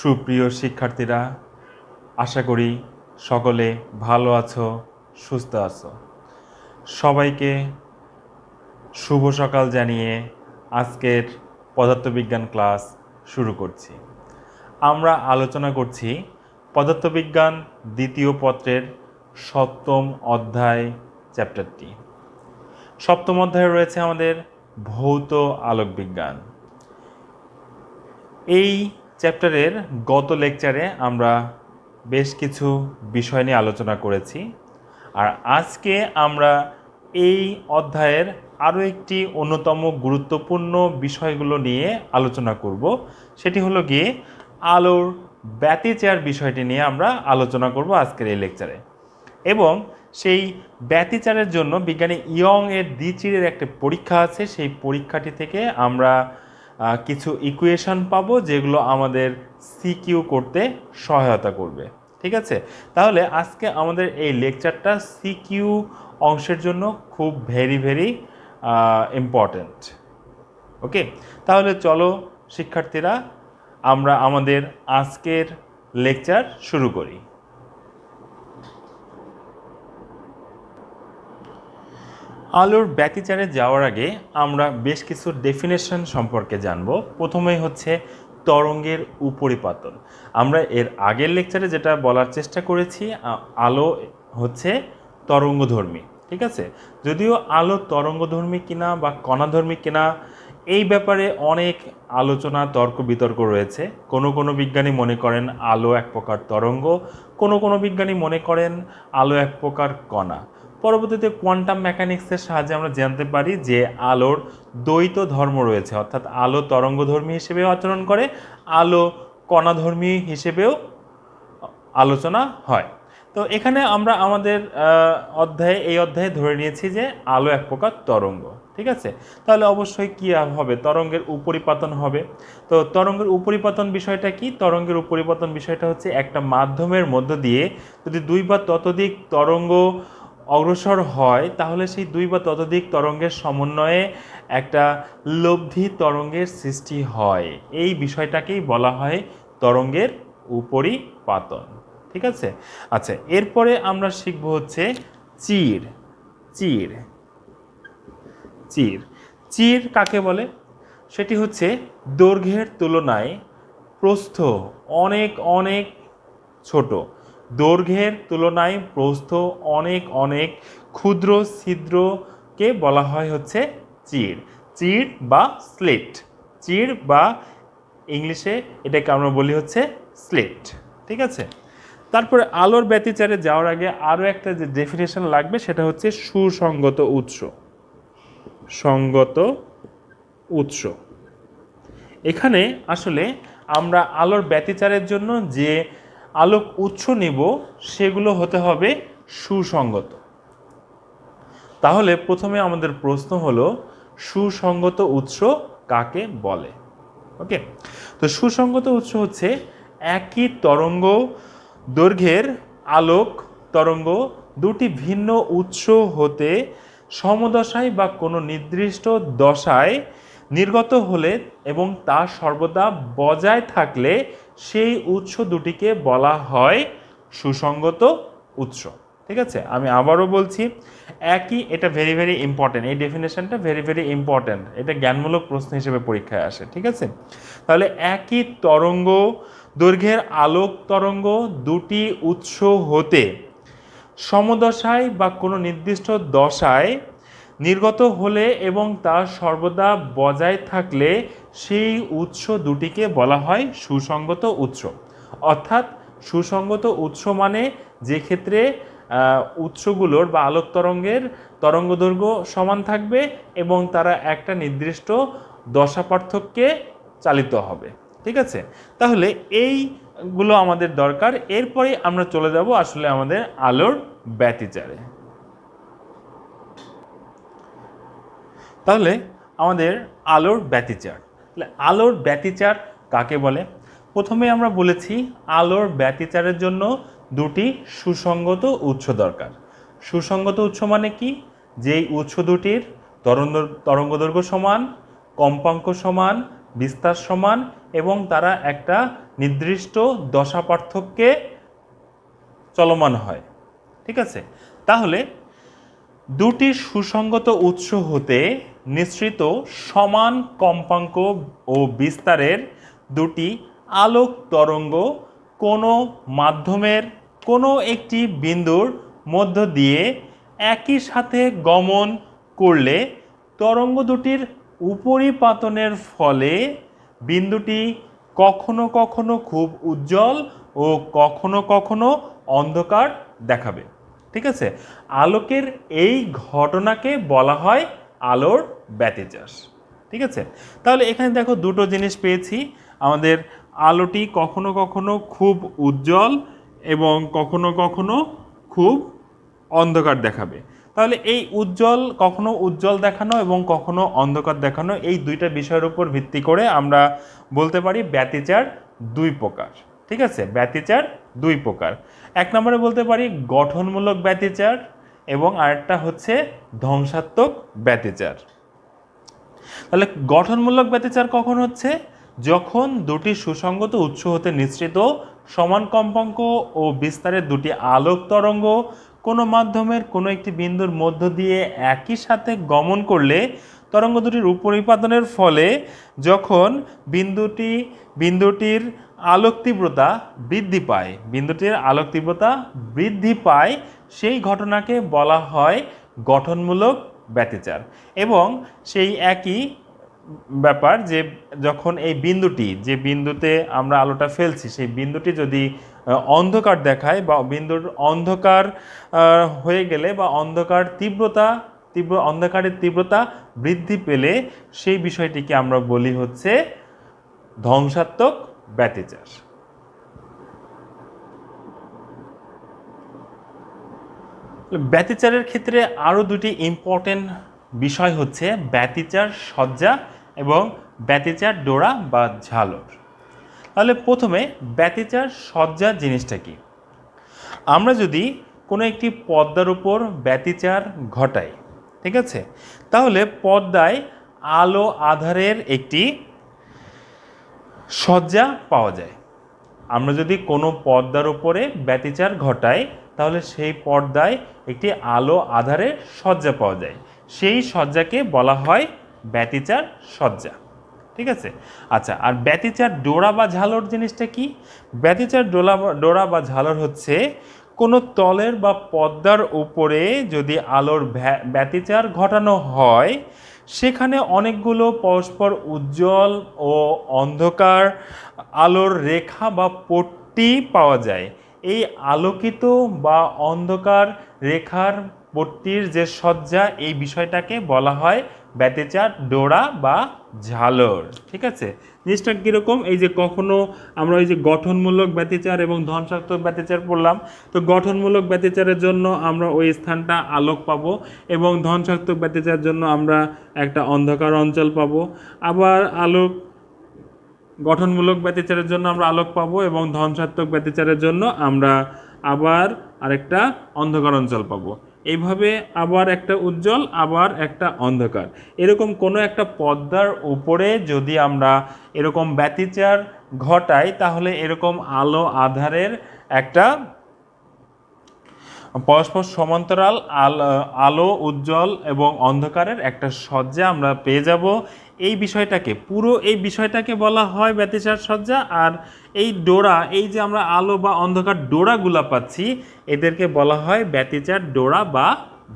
সুপ্রিয় শিক্ষার্থীরা, আশা করি সকলে ভালো আছো, সুস্থ আছো। সবাইকে শুভ সকাল জানিয়ে আজকের পদার্থবিজ্ঞান ক্লাস শুরু করছি। আমরা আলোচনা করছি পদার্থবিজ্ঞান দ্বিতীয় পত্রের সপ্তম অধ্যায় চ্যাপ্টারটি। সপ্তম অধ্যায়ে রয়েছে আমাদের ভৌত আলোকবিজ্ঞান। এই চ্যাপ্টারের গত লেকচারে আমরা বেশ কিছু বিষয় নিয়ে আলোচনা করেছি, আর আজকে আমরা এই অধ্যায়ের আরও একটি অন্যতম গুরুত্বপূর্ণ বিষয়গুলো নিয়ে আলোচনা করব। সেটি হলো গিয়ে আলোর ব্যতিচার বিষয়টি নিয়ে আমরা আলোচনা করব আজকের এই লেকচারে। এবং সেই ব্যতিচারের জন্য বিজ্ঞানী ইয়ং এর দ্বিচিরের একটা পরীক্ষা আছে, সেই পরীক্ষাটি থেকে আমরা কিছু ইকুয়েশন পাবো যেগুলো আমাদের সিকিউ করতে সহায়তা করবে। ঠিক আছে, তাহলে আজকে আমাদের এই লেকচারটা সিকিউ অংশের জন্য খুব ভেরি ইম্পর্ট্যান্ট। ওকে, তাহলে চলো শিক্ষার্থীরা, আমরা আমাদের আজকের লেকচার শুরু করি। আলোর ব্যতিচারে যাওয়ার আগে আমরা বেশ কিছু ডেফিনেশন সম্পর্কে জানব। প্রথমেই হচ্ছে তরঙ্গের উপরিপাতন। আমরা এর আগের লেকচারে যেটা বলার চেষ্টা করেছি, আলো হচ্ছে তরঙ্গধর্মী। ঠিক আছে, যদিও আলো তরঙ্গধর্মী কিনা বা কণাধর্মী কিনা এই ব্যাপারে অনেক আলোচনা, তর্ক বিতর্ক রয়েছে। কোনো বিজ্ঞানী মনে করেন আলো এক প্রকার তরঙ্গ, কোনো বিজ্ঞানী মনে করেন আলো এক প্রকার কণা। পরবর্তীতে কোয়ান্টাম মেকানিক্সের সাহায্যে আমরা জানতে পারি যে আলোর দ্বৈত ধর্ম রয়েছে, অর্থাৎ আলো তরঙ্গধর্মী হিসেবেও আচরণ করে, আলো কণাধর্মী হিসেবেও আলোচনা হয়। তো এখানে আমরা আমাদের এই অধ্যায়ে ধরে নিয়েছি যে আলো এক প্রকার তরঙ্গ। ঠিক আছে, তাহলে অবশ্যই কী হবে, তরঙ্গের উপরিপাতন হবে। তো তরঙ্গের উপরিপাতন বিষয়টা কি? তরঙ্গের উপরিপাতন বিষয়টা হচ্ছে একটা মাধ্যমের মধ্য দিয়ে যদি দুই বা ততোধিক তরঙ্গ অগ্রসর হয়, তাহলে সেই দুই বা ততোধিক তরঙ্গের সমন্বয়ে একটা লব্ধি তরঙ্গের সৃষ্টি হয়। এই বিষয়টাকেই বলা হয় তরঙ্গের উপরিপাতন। ঠিক আছে, আচ্ছা, এরপরে আমরা শিখব হচ্ছে চির। চির চির চির কাকে বলে? সেটি হচ্ছে দৈর্ঘ্যের তুলনায় প্রস্থ অনেক অনেক ছোট, দৈর্ঘ্যের তুলনায় প্রস্থ অনেক ক্ষুদ্র ছিদ্রকে বলা হয় হচ্ছে চির। চির বা স্লিট। চির বা ইংলিশে এটাকে আমরা বলি হচ্ছে স্লিট। ঠিক আছে, তারপরে আলোর ব্যতিচারে যাওয়ার আগে আরও একটা যে ডেফিনেশন লাগবে সেটা হচ্ছে সুসংগত উৎস। সঙ্গত উৎস, এখানে আসলে আমরা আলোর ব্যতিচারের জন্য যে আলোক উৎস নিব সেগুলো হতে হবে সুসংগত। তাহলে প্রথমে আমাদের প্রশ্ন হলো সুসংগত উৎস কাকে বলে? ওকে, তো সুসংগত উৎস হচ্ছে একই তরঙ্গ দৈর্ঘ্যের আলোক তরঙ্গ দুটি ভিন্ন উৎস হতে সমদশায় বা কোনো নির্দিষ্ট দশায় নির্গত হলে এবং তা সর্বদা বজায় থাকলে সেই উৎস দুটিকে বলা হয় সুসংগত উৎস। ঠিক আছে, আমি আবারও বলছি, এটা ভেরি ইম্পর্টেন্ট, এই ডেফিনেশনটা ভেরি ইম্পর্টেন্ট, এটা জ্ঞানমূলক প্রশ্ন হিসেবে পরীক্ষায় আসে। ঠিক আছে, তাহলে একই তরঙ্গ দৈর্ঘ্যের আলোক তরঙ্গ দুটি উৎস হতে সমদশায় বা কোনো নির্দিষ্ট দশায় নির্গত হলে এবং তা সর্বদা বজায় থাকলে সেই উৎস দুটিকে বলা হয় সুসংগত উৎস। অর্থাৎ সুসংগত উৎস মানে যে ক্ষেত্রে উৎসগুলোর বা আলোক তরঙ্গের তরঙ্গদৈর্ঘ্য সমান থাকবে এবং তারা একটা নির্দিষ্ট দশা পার্থক্যে চালিত হবে। ঠিক আছে, তাহলে এইগুলো আমাদের দরকার। এরপরে আমরা চলে যাব আসলে আমাদের আলোর ব্যতিচারে। তাহলে আমাদের আলোর ব্যতিচার, আলোর ব্যতিচার কাকে বলে? প্রথমে আমরা বলেছি আলোর ব্যতিচারের জন্য দুটি সুসংগত উৎস দরকার। সুসংগত উৎস মানে কি? যেই উৎস দুটির তরঙ্গদৈর্ঘ্য সমান, কম্পাঙ্ক সমান, বিস্তার সমান এবং তারা একটা নির্দিষ্ট দশা পার্থক্যে চলমান হয়। ঠিক আছে, তাহলে দুটি সুসঙ্গত উৎস হতে নিঃসৃত সমান কম্পাঙ্ক ও বিস্তারের দুটি আলোক তরঙ্গ কোনো মাধ্যমের কোনো একটি বিন্দুর মধ্য দিয়ে একই সাথে গমন করলে তরঙ্গ দুটির উপরিপাতনের ফলে বিন্দুটি কখনো কখনো খুব উজ্জ্বল ও কখনো কখনো অন্ধকার দেখাবে। ঠিক আছে, আলোকের এই ঘটনাকে বলা হয় আলোর ব্যতিচার। ঠিক আছে, তাহলে এখানে দেখো দুটো জিনিস পেয়েছি, আমাদের আলোটি কখনো কখনো খুব উজ্জ্বল এবং কখনো কখনো খুব অন্ধকার দেখাবে। তাহলে এই কখনো উজ্জ্বল দেখানো এবং কখনো অন্ধকার দেখানো, এই দুইটা বিষয়ের উপর ভিত্তি করে আমরা বলতে পারি ব্যতিচার দুই প্রকার। ঠিক আছে, ব্যতিচার দুই প্রকার। এক নম্বরে বলতে পারি গঠনমূলক ব্যতিচার এবং আরেকটা হচ্ছে ধ্বংসাত্মক ব্যতিচার। তাহলে গঠনমূলক ব্যতিচার কখন হচ্ছে? যখন দুটি সুসঙ্গত উৎস হতে নিঃসৃত সমান কম্পাঙ্ক ও বিস্তারের দুটি আলোক তরঙ্গ কোনো মাধ্যমের কোনো একটি বিন্দুর মধ্য দিয়ে একই সাথে গমন করলে তরঙ্গ দুটির উপরিপাতনের ফলে যখন বিন্দুটির আলোক তীব্রতা বৃদ্ধি পায় সেই ঘটনাকে বলা হয় গঠনমূলক ব্যতিচার। এবং সেই একই ব্যাপার যে যখন এই যে বিন্দুতে আমরা আলোটা ফেলছি সেই বিন্দুটি যদি অন্ধকার দেখায় বা বিন্দুর অন্ধকার হয়ে গেলে বা অন্ধকারের তীব্রতা বৃদ্ধি পেলে সেই বিষয়টিকে আমরা বলি হচ্ছে ধ্বংসাত্মক ব্যতিচার। ব্যতিচারের ক্ষেত্রে আরও দুটি ইম্পর্টেন্ট বিষয় হচ্ছে ব্যতিচার সজ্জা এবং ব্যতিচার ডোরা বা ঝালর। তাহলে প্রথমে ব্যতিচার সজ্জা জিনিসটা কি? আমরা যদি কোনো একটি পর্দার উপর ব্যতিচার ঘটাই, ঠিক আছে, তাহলে পর্দায় আলো আধারের একটি সজ্জা পাওয়া যায়। আমরা যদি কোনো পর্দার উপরে ব্যতিচার ঘটাই তাহলে সেই পর্দায় একটি আলো আধারের সজ্জা পাওয়া যায়, সেই সজ্জাকে বলা হয় ব্যতিচার সজ্জা। ঠিক আছে, আচ্ছা, আর ব্যতিচার ডোরা বা ঝালর জিনিসটা কি? ব্যতিচার ডোরা বা ঝালর হচ্ছে কোনো তলের বা পর্দার উপরে যদি আলোর ব্যতিচার ঘটানো হয় সেখানে অনেকগুলো পরস্পর উজ্জ্বল ও অন্ধকার আলোর রেখা বা পট্টি পাওয়া যায়। এই আলোকিত বা অন্ধকার রেখার পট্টির যে সজ্জা, এই বিষয়টাকে বলা হয় ব্যতিচার ডোরা বা ঝালর। ঠিক আছে, জিনিসটা কীরকম? এই যে কখনো আমরা ওই যে গঠনমূলক ব্যতিচার এবং ধ্বংসাত্মক ব্যতিচার পড়লাম, তো গঠনমূলক ব্যতিচারের জন্য আমরা ওই স্থানটা আলোক পাবো এবং ধ্বংসাত্মক ব্যতিচারের জন্য আমরা একটা অন্ধকার অঞ্চল পাবো। আবার গঠনমূলক ব্যতিচারের জন্য আমরা আলোক পাবো এবং ধ্বংসাত্মক ব্যতিচারের জন্য আমরা আবার আরেকটা অন্ধকার অঞ্চল পাবো। এইভাবে আবার একটা উজ্জ্বল, আবার একটা অন্ধকার, এরকম কোনো একটা পর্দার উপরে যদি আমরা এরকম ব্যতিচার ঘটাই তাহলে এরকম আলো আধারের একটা পরস্পর সমান্তরাল আলো উজ্জ্বল এবং অন্ধকারের একটা সজ্জা আমরা পেয়ে যাব। এই বিষয়টাকে বলা হয় ব্যতিচার সজ্জা। আর এই ডোরা, এই যে আমরা আলো বা অন্ধকার ডোরাগুলা পাচ্ছি, এদেরকে বলা হয় ব্যতিচার ডোরা বা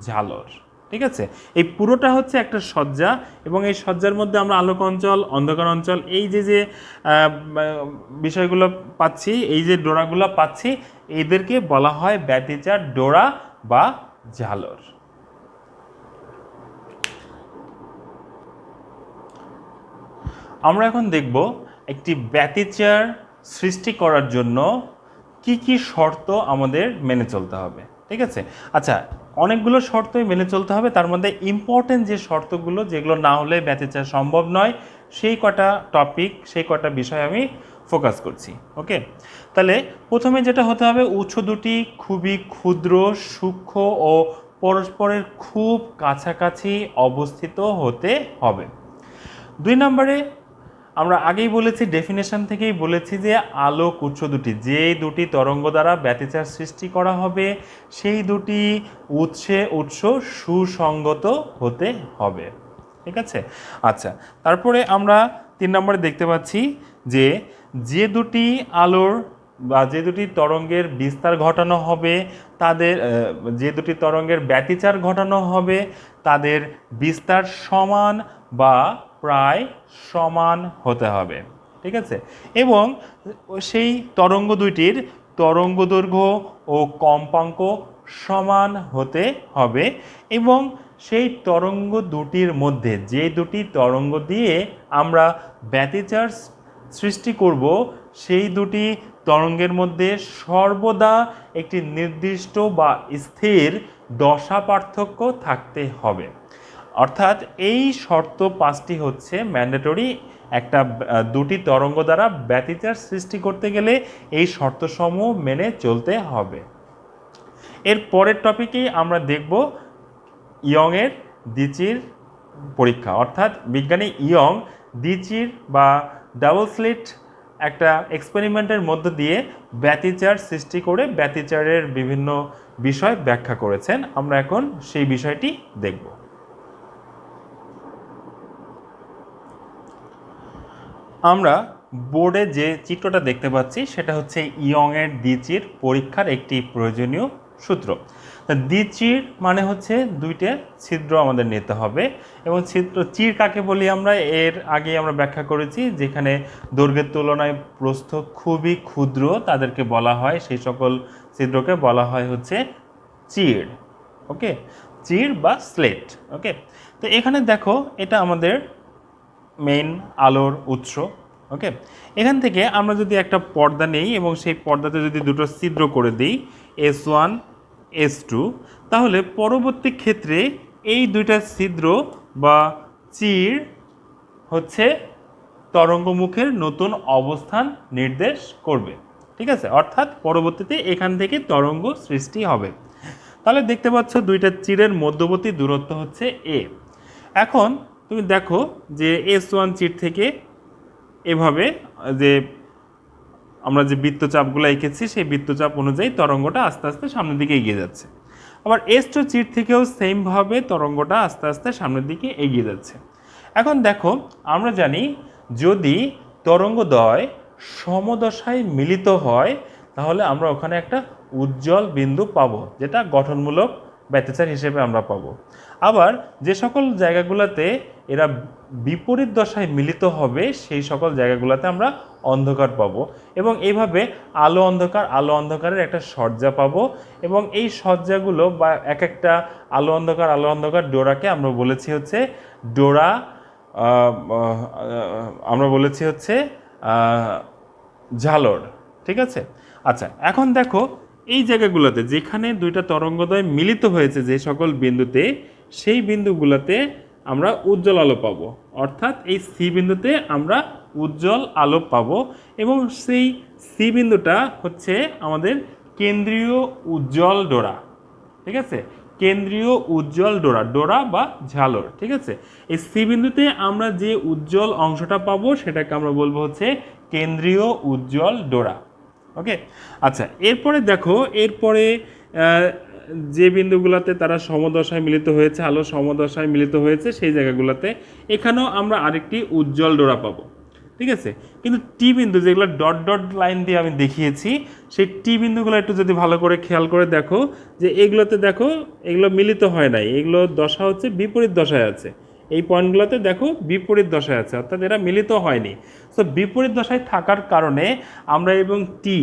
ঝালর। ঠিক আছে, এই পুরোটা হচ্ছে একটা সজ্জা এবং এই সজ্জার মধ্যে আমরা আলোক অঞ্চল, অন্ধকার অঞ্চল, এই যে বিষয়গুলো পাচ্ছি, এই যে ডোরাগুলো পাচ্ছি, এদেরকে বলা হয় ব্যতিচার ডোরা বা ঝালর। আমরা এখন দেখব একটি ব্যতিচার সৃষ্টি করার জন্য কি কি শর্ত আমাদের মেনে চলতে হবে। ঠিক আছে, আচ্ছা, অনেকগুলো শর্তই মেনে চলতে হবে, তার মধ্যে ইম্পর্টেন্ট যে শর্তগুলো, যেগুলো না হলে ব্যতিচার সম্ভব নয়, সেই কটা বিষয় আমি ফোকাস করছি। ওকে, তাহলে প্রথমে যেটা হতে হবে, উৎস দুটি খুবই ক্ষুদ্র, সূক্ষ্ম ও পরস্পরের খুব কাছাকাছি অবস্থিত হতে হবে। 2 নম্বরে আমরা আগেই বলেছি, ডেফিনেশন থেকেই বলেছি যে আলোক উৎস দুটি, যে দুটি তরঙ্গ দ্বারা ব্যতিচার সৃষ্টি করা হবে সেই দুটি উৎস সুসংগত হতে হবে। ঠিক আছে। আচ্ছা, তারপরে আমরা 3 নম্বরে দেখতে পাচ্ছি যে যে দুটি আলোর বা যে দুটি তরঙ্গের বিস্তার ঘটানো হবে তাদের যে দুটি তরঙ্গের ব্যতিচার ঘটানো হবে তাদের বিস্তার সমান বা প্রায় সমান হতে হবে। ঠিক আছে। এবং সেই তরঙ্গ দুইটির তরঙ্গ দৈর্ঘ্য ও কম্পাঙ্ক সমান হতে হবে এবং সেই তরঙ্গ দুটির মধ্যে যে দুটি তরঙ্গ দিয়ে আমরা ব্যতিচার সৃষ্টি করব সেই দুটি তরঙ্গের মধ্যে সর্বদা একটি নির্দিষ্ট বা স্থির দশা পার্থক্য থাকতে হবে। অর্থাৎ এই শর্ত 5টি হচ্ছে ম্যান্ডেটরি একটা দুটি তরঙ্গ দ্বারা ব্যতিচার সৃষ্টি করতে গেলে এই শর্তসমূহ মেনে চলতে হবে। এর পরের টপিকেই আমরা দেখব ইয়ংয়ের দ্বিচির পরীক্ষা, অর্থাৎ বিজ্ঞানী ইয়ং দ্বিচির বা ডাবল স্লিট একটা এক্সপেরিমেন্টের মধ্য দিয়ে ব্যতিচার সৃষ্টি করে ব্যতিচারের বিভিন্ন বিষয় ব্যাখ্যা করেছেন। আমরা এখন সেই বিষয়টি দেখব। আমরা বোর্ডে যে চিত্রটা দেখতে পাচ্ছি সেটা হচ্ছে ইয়ংয়ের দ্বিচির পরীক্ষার একটি প্রয়োজনীয় সূত্র। দ্বিচির মানে হচ্ছে দুইটা ছিদ্র আমাদের নিতে হবে এবং চির কাকে বলি আমরা এর আগে আমরা ব্যাখ্যা করেছি, যেখানে দৈর্ঘ্যের তুলনায় প্রস্থ খুবই ক্ষুদ্র তাদেরকে বলা হয়, সেই সকল ছিদ্রকে বলা হয় হচ্ছে চির। ওকে, চির বা স্লেট। ওকে, তো এখানে দেখো এটা আমাদের মেইন আলোর উৎস। ওকে, এখান থেকে আমরা যদি একটা পর্দা নেই এবং সেই পর্দাতে যদি দুটো ছিদ্র করে দিই S1 S2, তাহলে পরবর্তী ক্ষেত্রে এই দুইটা ছিদ্র বা চির হচ্ছে তরঙ্গমুখের নতুন অবস্থান নির্দেশ করবে। ঠিক আছে, অর্থাৎ পরবর্তীতে এখান থেকে তরঙ্গ সৃষ্টি হবে। তাহলে দেখতে পাচ্ছ দুইটা চিরের মধ্যবর্তী দূরত্ব হচ্ছে A। এখন তুমি দেখো যে S1 চির থেকে এভাবে যে আমরা যে বৃত্তচাপগুলো এঁকেছি সেই বৃত্তচাপ অনুযায়ী তরঙ্গটা আস্তে আস্তে সামনের দিকে এগিয়ে যাচ্ছে। আবার S2 চির থেকেও সেমভাবে তরঙ্গটা আস্তে আস্তে সামনের দিকে এগিয়ে যাচ্ছে। এখন দেখো আমরা জানি যদি তরঙ্গদ্বয় সমদশায় মিলিত হয় তাহলে আমরা ওখানে একটা উজ্জ্বল বিন্দু পাবো, যেটা গঠনমূলক ব্যতিচার হিসেবে আমরা পাবো। আবার যে সকল জায়গাগুলোতে এরা বিপরীত দশায় মিলিত হবে সেই সকল জায়গাগুলোতে আমরা অন্ধকার পাবো এবং এইভাবে আলো অন্ধকারের একটা সজ্জা পাবো এবং এই সজ্জাগুলো বা এক একটা আলো অন্ধকার ডোরাকে আমরা বলেছি হচ্ছে ডোরা, আমরা বলেছি হচ্ছে ঝালর। ঠিক আছে। আচ্ছা, এখন দেখো এই জায়গাগুলোতে যেখানে দুইটা তরঙ্গদ্বয় মিলিত হয়েছে যে সকল বিন্দুতে, সেই বিন্দুগুলোতে আমরা উজ্জ্বল আলো পাবো, অর্থাৎ এই সি বিন্দুতে আমরা উজ্জ্বল আলো পাবো এবং সেই সি বিন্দুটা হচ্ছে আমাদের কেন্দ্রীয় উজ্জ্বল ডোরা। ঠিক আছে, কেন্দ্রীয় উজ্জ্বল ডোরা বা ঝালর। ঠিক আছে, এই সি বিন্দুতে আমরা যে উজ্জ্বল অংশটা পাবো সেটাকে আমরা বলবো হচ্ছে কেন্দ্রীয় উজ্জ্বল ডোরা। ওকে, আচ্ছা, এরপরে দেখো এরপরে যে বিন্দুগুলোতে তারা সমদশায় মিলিত হয়েছে, আলো সমদশায় মিলিত হয়েছে সেই জায়গাগুলোতে এখানেও আমরা আরেকটি উজ্জ্বল ডোরা পাবো। ঠিক আছে, কিন্তু টি বিন্দু যেগুলো ডট ডট লাইন দিয়ে আমি দেখিয়েছি সেই টি বিন্দুগুলো একটু যদি ভালো করে খেয়াল করে দেখো যে এগুলোতে দেখো এগুলো মিলিত হয় নাই, এগুলো দশা হচ্ছে বিপরীত দশায় আছে। এই পয়েন্টগুলোতে দেখো বিপরীত দশায় আছে, অর্থাৎ এরা মিলিত হয়নি। সো বিপরীত দশায় থাকার কারণে আমরা এবং টি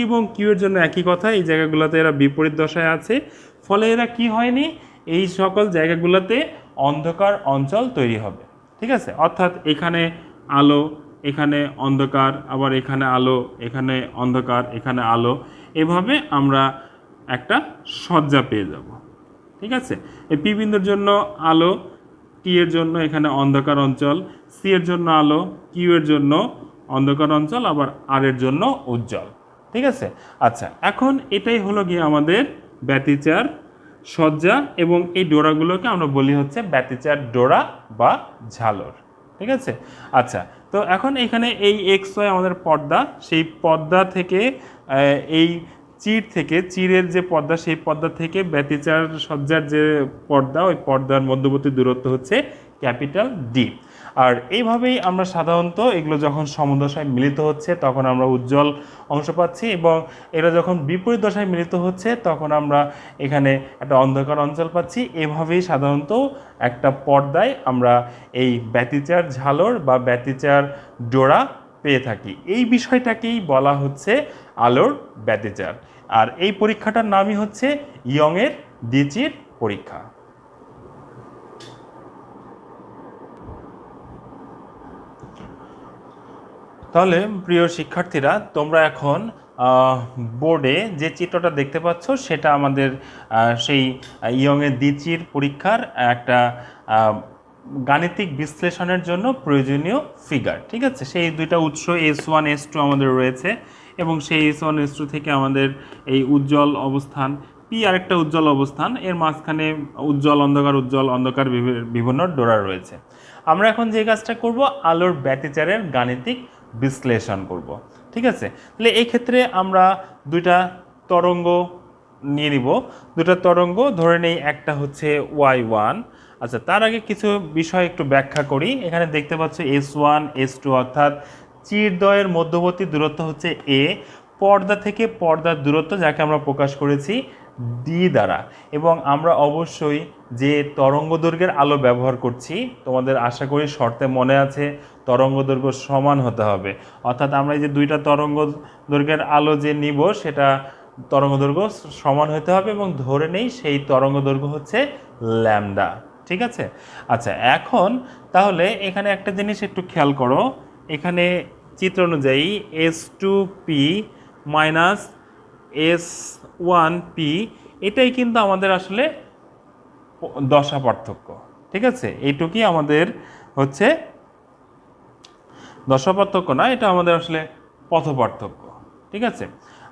এবং কিউ এর জন্য একই কথা, এই জায়গাগুলোতে এরা বিপরীত দশায় আছে, ফলে এরা কি হয়নি, এই সকল জায়গাগুলোতে অন্ধকার অঞ্চল তৈরি হবে। ঠিক আছে, অর্থাৎ এখানে আলো, এখানে অন্ধকার, আবার এখানে আলো, এখানে অন্ধকার, এখানে আলো, এভাবে আমরা একটা সজ্জা পেয়ে যাব। ঠিক আছে, এই পি বিন্দুর জন্য আলো, টি এর জন্য এখানে অন্ধকার অঞ্চল, সি এর জন্য আলো, কিউ এর জন্য অন্ধকার অঞ্চল, আবার আর এর জন্য উজ্জ্বল। ঠিক আছে। আচ্ছা, এখন এটাই হলো গিয়ে আমাদের ব্যতিচার সজ্জা এবং এই ডোরাগুলোকে আমরা বলি হচ্ছে ব্যতিচার ডোরা বা ঝালর। ঠিক ঠিক আছে। আচ্ছা, তো এখন এখানে এই এক্স ওয়াই আমাদের পর্দা, সেই পর্দা থেকে এই চিরের যে পর্দা, সেই পর্দা থেকে ব্যতিচার সজ্জার যে পর্দা, ওই পর্দার মধ্যবর্তী দূরত্ব হচ্ছে ক্যাপিটাল ডি। আর এইভাবেই আমরা সাধারণত এগুলো যখন সমদশায় মিলিত হচ্ছে তখন আমরা উজ্জ্বল অংশ পাচ্ছি, এবং এরা যখন বিপরীত দশায় মিলিত হচ্ছে তখন আমরা এখানে একটা অন্ধকার অঞ্চল পাচ্ছি। এভাবেই সাধারণত একটা পর্দায় আমরা এই ব্যতিচার ঝালর বা ব্যতিচার ডোরা পেয়ে থাকি। এই বিষয়টাকেই বলা হচ্ছে আলোর ব্যতিচার। আর এই পরীক্ষাটার নামই হচ্ছে ইয়ংয়ের দ্বিচির পরীক্ষা। তাহলে প্রিয় শিক্ষার্থীরা, তোমরা এখন বোর্ডে যে চিত্রটা দেখতে পাচ্ছ সেটা আমাদের সেই ইয়ংয়ের দ্বিচির পরীক্ষার একটা গাণিতিক বিশ্লেষণের জন্য প্রয়োজনীয় ফিগার। ঠিক আছে, সেই দুইটা উৎস S1 S2 আমাদের রয়েছে, এবং সেই S1 S2 থেকে আমাদের এই উজ্জ্বল অবস্থান পি আরেকটা উজ্জ্বল অবস্থান, এর মাঝখানে উজ্জ্বল অন্ধকার বিভিন্ন ডোরা রয়েছে। আমরা এখন যে কাজটা করব, আলোর ব্যতিচারের গাণিতিক বিশ্লেষণ করব। ঠিক আছে, তাহলে এই ক্ষেত্রে আমরা দুইটা তরঙ্গ নিয়ে নিব। দুটা তরঙ্গ ধরে নেই, একটা হচ্ছে y1। আচ্ছা, তার আগে কিছু বিষয় একটু ব্যাখ্যা করি। এখানে দেখতে পাচ্ছ S1 S2, অর্থাৎ চিরদ্বয়ের মধ্যবর্তী দূরত্ব হচ্ছে a, পর্দা থেকে পর্দার দূরত্ব যাকে আমরা প্রকাশ করেছি ডি দ্বারা, এবং আমরা অবশ্যই যে তরঙ্গ দৈর্ঘ্যের আলো ব্যবহার করছি, তোমাদের আশা করি শর্তে মনে আছে তরঙ্গ দৈর্ঘ্য সমান হতে হবে। অর্থাৎ আমরা এই যে দুইটা তরঙ্গ দৈর্ঘ্যের আলো যে নিব সেটা তরঙ্গ দৈর্ঘ্য সমান হতে হবে, এবং ধরে নেই সেই তরঙ্গ দৈর্ঘ্য হচ্ছে ল্যামডা। ঠিক আছে। আচ্ছা, এখন তাহলে এখানে একটা জিনিস একটু খেয়াল করো, এখানে চিত্র অনুযায়ী S2P মাইনাস S1P, এটাই কিন্তু আমাদের আসলে দশা পার্থক্য। ঠিক আছে, এইটুকুই আমাদের হচ্ছে দশা পার্থক্য না, এটা আমাদের আসলে পথ পার্থক্য। ঠিক আছে।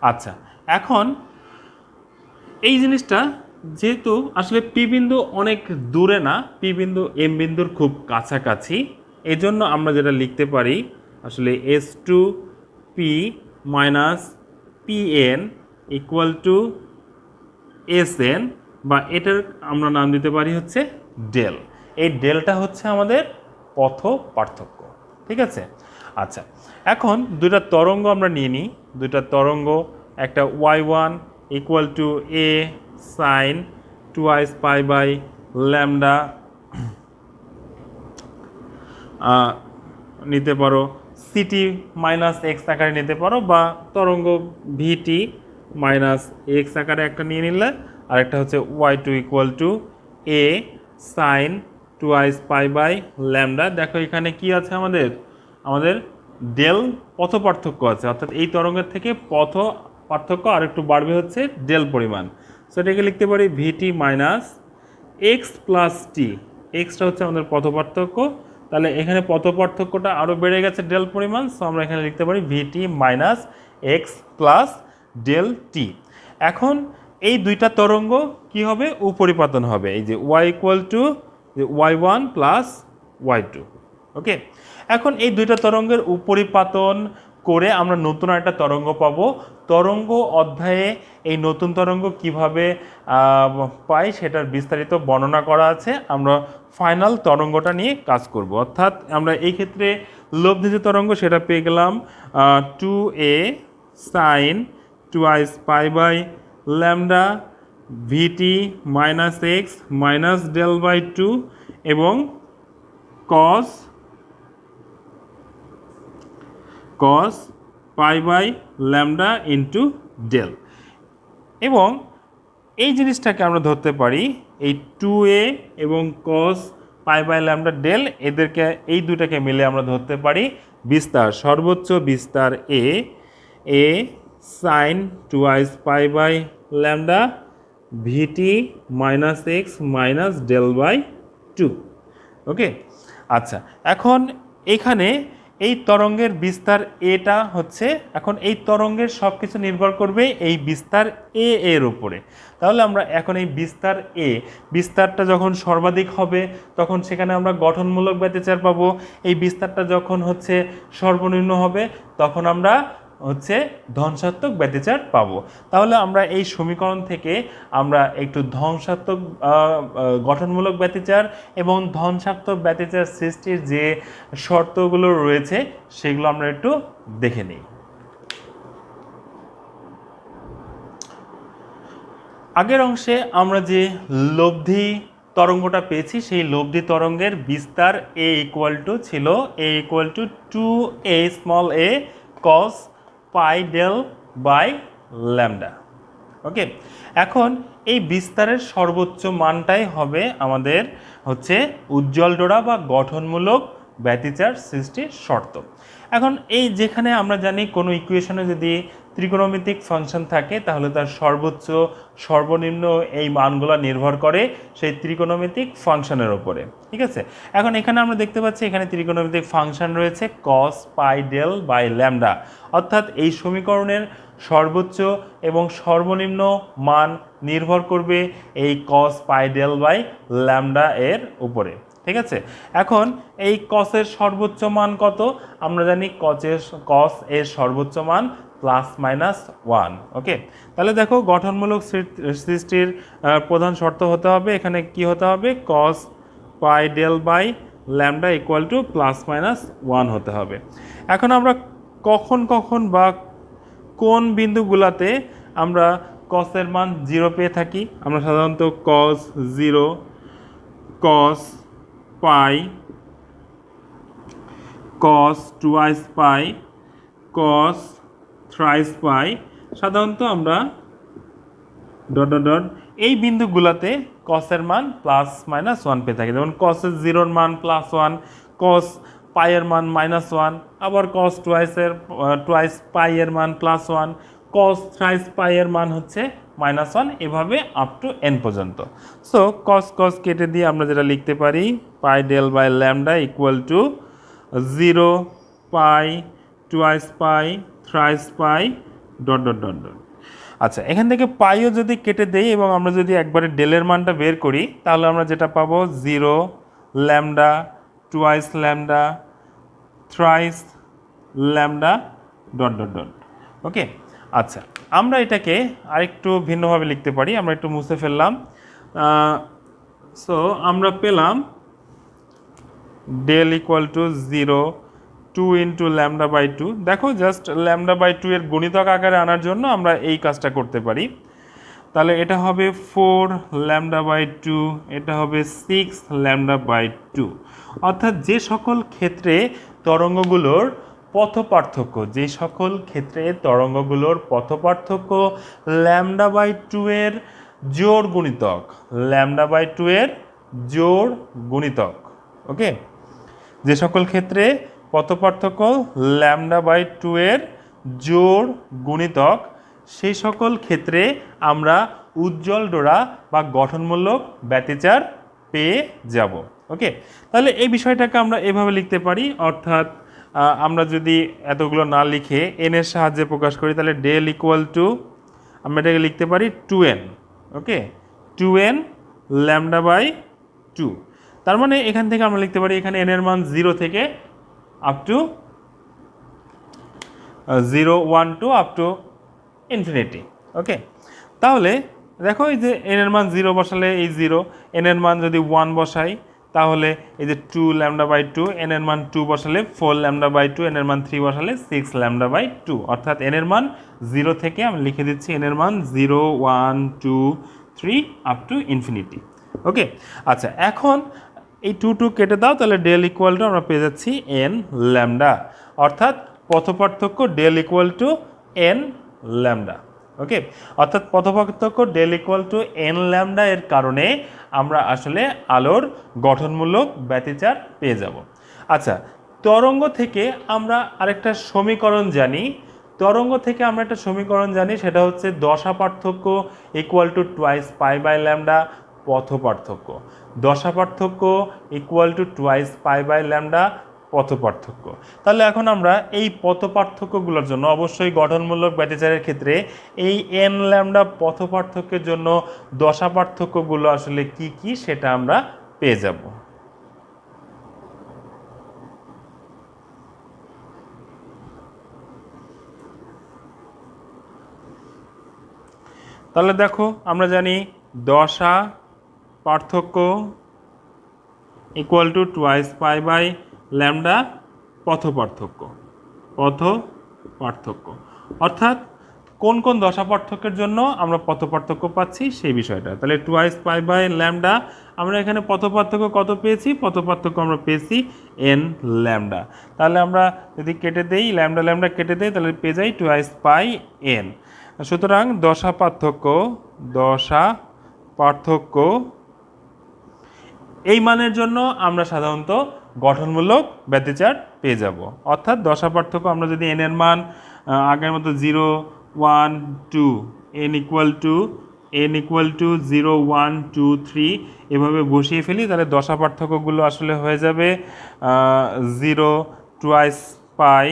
আচ্ছা, এখন এই জিনিসটা যেহেতু আসলে পি বিন্দু অনেক দূরে না, পি বিন্দু এম বিন্দুর খুব কাছাকাছি, এজন্য আমরা যেটা লিখতে পারি আসলে S2P minus PN equal to SN, বা এটার আমরা নাম দিতে পারি হচ্ছে ডেল। এই ডেলটা হচ্ছে আমাদের পথ পার্থক্য। ঠিক আছে। আচ্ছা, এখন দুইটা তরঙ্গ আমরা নিয়ে নিই। দুইটা তরঙ্গ, একটা y1 equal to a sine 2i pi by lambda নিতে পারো, সিটি মাইনাস এক্স আকারে নিতে পারো, বা তরঙ্গ ভিটি মাইনাস এক্স আকারে একটা নিয়ে নিলে, আরেকটা হচ্ছে y2 equal to a sine 2i pi by lambda. দেখো এখানে কি আছে, আমাদের ডেল পথ পার্থক্য আছে, অর্থাৎ এই তরঙ্গের থেকে পথ পার্থক্য আর একটু বাড়বে হচ্ছে ডেল পরিমাণ। সো এটাকে লিখতে পারি ভিটি মাইনাস এক্স প্লাস টি, এক্সটা হচ্ছে আমাদের পথ পার্থক্য, তাহলে এখানে পথ পার্থক্যটা আরও বেড়ে গেছে ডেল পরিমাণ। সো আমরা এখানে লিখতে পারি v t minus x plus delta. এখন এই দুইটা তরঙ্গ কি হবে, উপরিপাতন হবে, এই যে y equal to y1 plus y2। ওকে, এখন এই দুইটা তরঙ্গের উপরিপাতন করে আমরা নতুন একটা তরঙ্গ পাবো। তরঙ্গ অধ্যায়ে এই নতুন তরঙ্গ কিভাবে পাই সেটার বিস্তারিত বর্ণনা করা আছে। আমরা ফাইনাল তরঙ্গটা নিয়ে কাজ করব, অর্থাৎ আমরা এই ক্ষেত্রে লব্ধি যে তরঙ্গ সেটা পেয়ে গেলাম 2a sine 2i pi by lambda VT minus x minus del by 2 এবং cos pi by lambda into del. এবং এই জিনিসটাকে আমরা ধরতে পারি এই 2a এবং cos pi by lambda del, এদেরকে এই দুটাকে মিলে আমরা ধরতে পারি বিস্তার, সর্বোচ্চ বিস্তার a sine 2i pi by lambda VT minus x minus del by 2। Okay, আচ্ছা, এখন এখানে এই তরঙ্গের বিস্তার এটা হচ্ছে, এখন এই তরঙ্গের সব কিছু নির্ভর করবে এই বিস্তার এর উপরে। তাহলে আমরা এখন এই বিস্তারটা যখন সর্বাধিক হবে তখন সেখানে আমরা গঠনমূলক ব্যতিচার পাবো। এই বিস্তারটা যখন হচ্ছে সর্বনিম্ন হবে তখন আমরা হচ্ছে ধ্বংসাত্মক ব্যতিচার পাবো। তাহলে আমরা এই সমীকরণ থেকে আমরা একটু ধ্বংসাত্মক গঠনমূলক ব্যতিচার এবং ধ্বংসাত্মক ব্যতিচার সৃষ্টির যে শর্তগুলো রয়েছে সেগুলো আমরা একটু দেখে নিই। আগের অংশে আমরা যে লব্ধি তরঙ্গটা পেয়েছি সেই লব্ধি তরঙ্গের বিস্তার ছিল a = 2a cos pi del by lambda. Okay, এখন এই বিস্তারের সর্বোচ্চ মানটাই হবে আমাদের হচ্ছে উজ্জ্বল ডোরা বা গঠনমূলক ব্যতিচার সৃষ্টির শর্ত। এখন এই যেখানে আমরা জানি কোনো ইকুয়েশনে যদি ত্রিকোণমিতিক ফাংশন থাকে তাহলে তার সর্বোচ্চ সর্বনিম্ন এই মানগুলো নির্ভর করে সেই ত্রিকোণমিতিক ফাংশনের উপরে, ঠিক আছে। এখন এখানে আমরা দেখতে পাচ্ছি এখানে ত্রিকোণমিতিক ফাংশন রয়েছে cos pi del by lambda, অর্থাৎ এই সমীকরণের সর্বোচ্চ এবং সর্বনিম্ন মান নির্ভর করবে এই cos pi del by lambda এর উপরে, ঠিক আছে। এখন এই কসের সর্বোচ্চ মান কত? আমরা জানি কস এর সর্বোচ্চ মান ±1। ওকে, তাহলে দেখো গঠনমূলক সৃষ্টির প্রধান শর্ত হতে হবে, এখানে কি হতে হবে? cos pi del by lambda = ±1 হতে হবে। এখন আমরা কখন বা কোন বিন্দুগুলাতে আমরা কসের মান 0 পেয়ে থাকি? আমরা সাধারণত cos 0, cos pi, cos twice pi, cos thrice pi, সাধারণত আমরা ... এই বিন্দুগুলোতে কসের মান ±1 পেয়ে থাকি। যেমন cos-এর 0 মান +1, cos পাইয়ের মান -1, আবার cos টুয়াইস পাইয়ের মান +1, cos থ্রাইস পাইয়ের মান হচ্ছে -1, এভাবে আপ টু n পর্যন্ত। সো cos কেটে দিয়ে আমরা যেটা লিখতে পারি pi del by lambda = 0 pi twice pi thrice pi ... আচ্ছা, এখান থেকে পাইও যদি কেটে দেই এবং আমরা যদি একবারে ডেলের মানটা বের করি তাহলে আমরা যেটা পাবো 0 lambda twice lambda thrice lambda ... ওকে, আচ্ছা, আমরা এটাকে আরেকটু ভিন্নভাবে লিখতে পারি। আমরা একটু মুছে ফেললাম। সো আমরা পেলাম ডেল = 0 2 × λ/2। দেখো জাস্ট λ/2 এর গুণিতক আকারে আনার জন্য আমরা এই কাজটা করতে পারি। তাহলে এটা হবে 4 λ/2, এটা হবে 6 λ/2। অর্থাৎ যে সকল ক্ষেত্রে তরঙ্গগুলোর λ/2 এর জোড় গুণিতক, ওকে, যে সকল ক্ষেত্রে পথপার্থক্য λ/2 এর জোড় গুণিতক সেই সকল ক্ষেত্রে আমরা উজ্জ্বল ডোরা বা গঠনমূলক ব্যতিচার পেয়ে যাব। ওকে, তাহলে এই বিষয়টাকে আমরা এভাবে লিখতে পারি, অর্থাৎ আমরা যদি এতগুলো না লিখে n এর সাহায্যে প্রকাশ করি তাহলে ডেল আমরা এটাকে লিখতে পারি 2n। ওকে, 2n λ/2। তার মানে এখান থেকে আমরা লিখতে পারি এখানে n এর মান 0 থেকে up to 0, 1, 2 up to infinity. Okay, তাহলে দেখো এই যে n এর মান 0 বসালে এই 0, n এর মান যদি 1 বসাই তাহলে এই যে 2 λ/2, n এর মান 2 বসালে 4 λ/2, n এর মান 3 বসালে 6 λ/2। অর্থাৎ n এর মান 0 থেকে আমি লিখে দিচ্ছি n এর মান 0, 1, 2, 3 আপ টু ইনফিনিটি। ওকে, আচ্ছা, এখন এই 2 কেটে দাও, তাহলে ডেল = আমরা পেয়ে যাচ্ছি n ল্যামডা, অর্থাৎ পথপার্থক্য ডেল = n ল্যামডা। ওকে, অর্থাৎ পথপার্থক্য ডেল = n ল্যামডা এর কারণে আমরা আসলে আলোর গঠনমূলক ব্যতিচার পেয়ে যাব। আচ্ছা, তরঙ্গ থেকে আমরা আরেকটা সমীকরণ জানি। সেটা হচ্ছে দশা পার্থক্য = টুয়াইস পাই বাই ল্যামডা পথ পার্থক্য। দশা পার্থক্য = টুয়াইস পাই বাই ল্যামডা পথপার্থক্য। তাহলে এখন আমরা এই পথপার্থক্যগুলোর জন্য অবশ্যই গঠনমূলক ব্যতিচারের ক্ষেত্রে এই n ল্যামডা পথপার্থক্যের জন্য দশা পার্থক্যগুলো আসলে কি কি সেটা আমরা পেয়ে যাব। তাহলে দেখো আমরা জানি দশা পার্থক্য equal to twice pi by lambda পথ পার্থক্য অর্থাৎ কোন কোন দশা পার্থক্যের জন্য আমরা পথ পার্থক্য পাচ্ছি সেই বিষয়টা। তাহলে টুয়াইস পাই বাই ল্যামডা, আমরা এখানে পথ পার্থক্য কত পেয়েছি? পথ পার্থক্য আমরা পেয়েছি n ল্যামডা। তাহলে আমরা যদি কেটে দেই ল্যামডা ল্যামডা কেটে দেই তাহলে পেয়ে যাই টুয়াইস পাই n। সুতরাং দশা পার্থক্য এই মানের জন্য আমরা সাধারণত গঠনমূলক ব্যতিচার পেয়ে যাব। অর্থাৎ দশা পার্থক্য আমরা যদি n এর মান আগের মতো 0 1 2 n ইকুয়াল টু 0 1 2 3 এভাবে বসিয়ে ফেলি, তাহলে দশা পার্থক্যগুলো আসলে হয়ে যাবে 0 টুয়াইস পাই,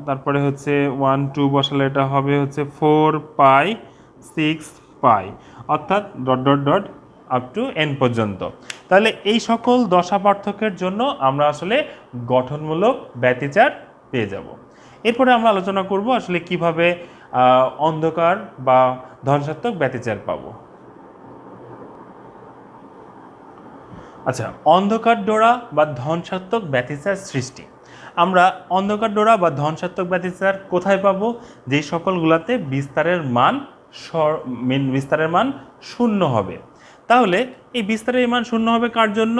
তারপরে হচ্ছে 1 2 বসালে এটা হবে হচ্ছে 4 পাই 6 পাই, অর্থাৎ dot dot dot up to n পর্যন্ত। তাহলে এই সকল দশা পার্থক্যের জন্য আমরা আসলে গঠনমূলক ব্যতিচার পেয়ে যাব। এরপরে আমরা আলোচনা করব আসলে কিভাবে অন্ধকার বা ধনসাত্মক ব্যতিচার পাব। আচ্ছা, অন্ধকার ডোরা বা ধনসাত্মক ব্যতিচার সৃষ্টি। আমরা অন্ধকার ডোরা বা ধনসাত্মক ব্যতিচার কোথায় পাবো? যে সকলগুলোতে বিস্তারের মান শূন্য হবে। তাহলে এই বিস্তারের মান শূন্য হবে কার জন্য?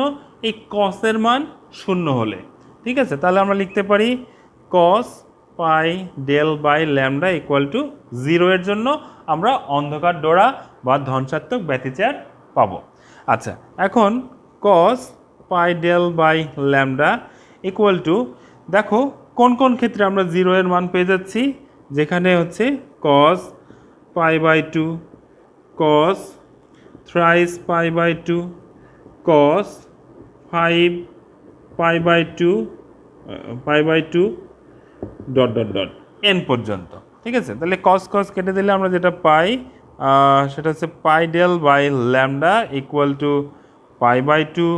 এই কসের মান শূন্য হলে। ঠিক আছে, তাহলে আমরা লিখতে পারি cos pi del by lambda equal to 0 এর জন্য আমরা অন্ধকার ডোরা বা ধনসাত্মক ব্যতিচার পাবো। আচ্ছা, এখন cos pi del by lambda equal to, দেখো কোন কোন ক্ষেত্রে আমরা 0 এর মান পেয়ে যাচ্ছি? যেখানে হচ্ছে cos pi by 2, cos thrice pi by 2, cos 5 pi by 2 dot dot dot n পর্যন্ত। ঠিক আছে, তাহলে কস কেটে দিলে আমরা যেটা পাই সেটা হচ্ছে pi del by lambda equal to pi by 2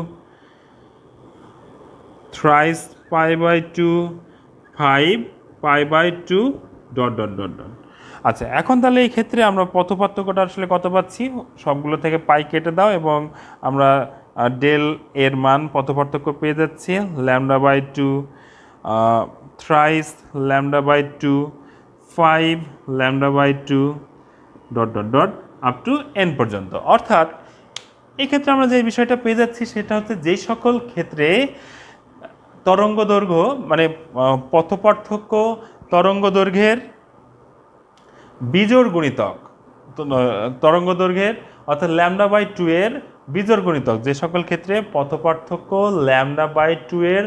thrice pi by 2 5 pi by 2 dot dot dot dot. আচ্ছা, এখন তাহলে এই ক্ষেত্রে আমরা পথপার্থক্যটা আসলে কত পাচ্ছি? সবগুলো থেকে পাই কেটে দাও এবং আমরা ডেল এর মান পথপার্থক্য পেয়ে যাচ্ছি lambda by 2 thrice lambda by 2 5 lambda by 2 dot dot dot up to n পর্যন্ত। অর্থাৎ এই ক্ষেত্রে আমরা যে বিষয়টা পেয়ে যাচ্ছি সেটা হচ্ছে যেই সকল ক্ষেত্রে তরঙ্গ দৈর্ঘ্য মানে পথপার্থক্য তরঙ্গ দৈর্ঘ্যের বিজোড় গুণিতক, তরঙ্গ দৈর্ঘ্যের অর্থাৎ ল্যামডা বাই 2 এর বিজোড় গুণিতক, যে সকল ক্ষেত্রে পথপার্থক্য ল্যামডা বাই 2 এর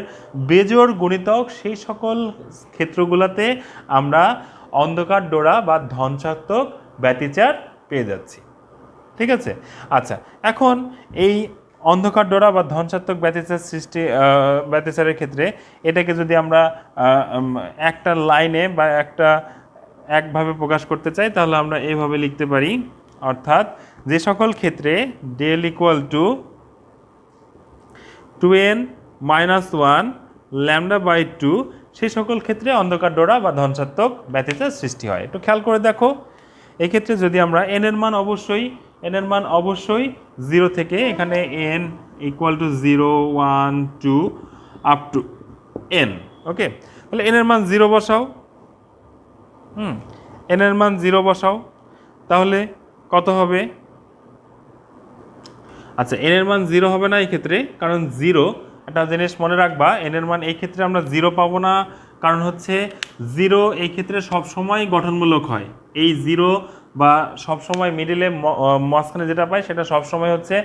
বিজোড় গুণিতক, সেই সকল ক্ষেত্রগুলোতে আমরা অন্ধকার ডোরা বা ধনসাত্মক ব্যতিচার পেয়ে যাচ্ছি। ঠিক আছে, আচ্ছা, এখন এই অন্ধকার ডোরা বা ধনসাত্মক ব্যতিচারের ক্ষেত্রে এটাকে যদি আমরা একটা লাইনে বা একভাবে প্রকাশ করতে চাই তাহলে আমরা এইভাবে লিখতে পারি। অর্থাৎ যে সকল ক্ষেত্রে del equal to 2n minus 1 lambda by 2 সেই সকল ক্ষেত্রে অন্ধকার ডোরা বা ধনসাত্মক ব্যতিচার সৃষ্টি হয়। একটু খেয়াল করে দেখো, এই ক্ষেত্রে যদি আমরা n এর মান অবশ্যই 0 থেকে, এখানে n equal to 0 1 2 up to n। ওকে, তাহলে n এর মান 0 বসাও। n এর মান 0 বসাও, তাহলে কত হবে? আচ্ছা, n এর মান 0 হবে না এই ক্ষেত্রে, কারণ 0, একটা জিনিস মনে রাখবা, n এর মান এই ক্ষেত্রে আমরা 0 পাবো না, কারণ হচ্ছে 0 এই ক্ষেত্রে সবসময় গঠনমূলক হয়। এই 0 বা সবসময় মিডিলে মাঝখানে যেটা পাই সেটা সবসময় হচ্ছে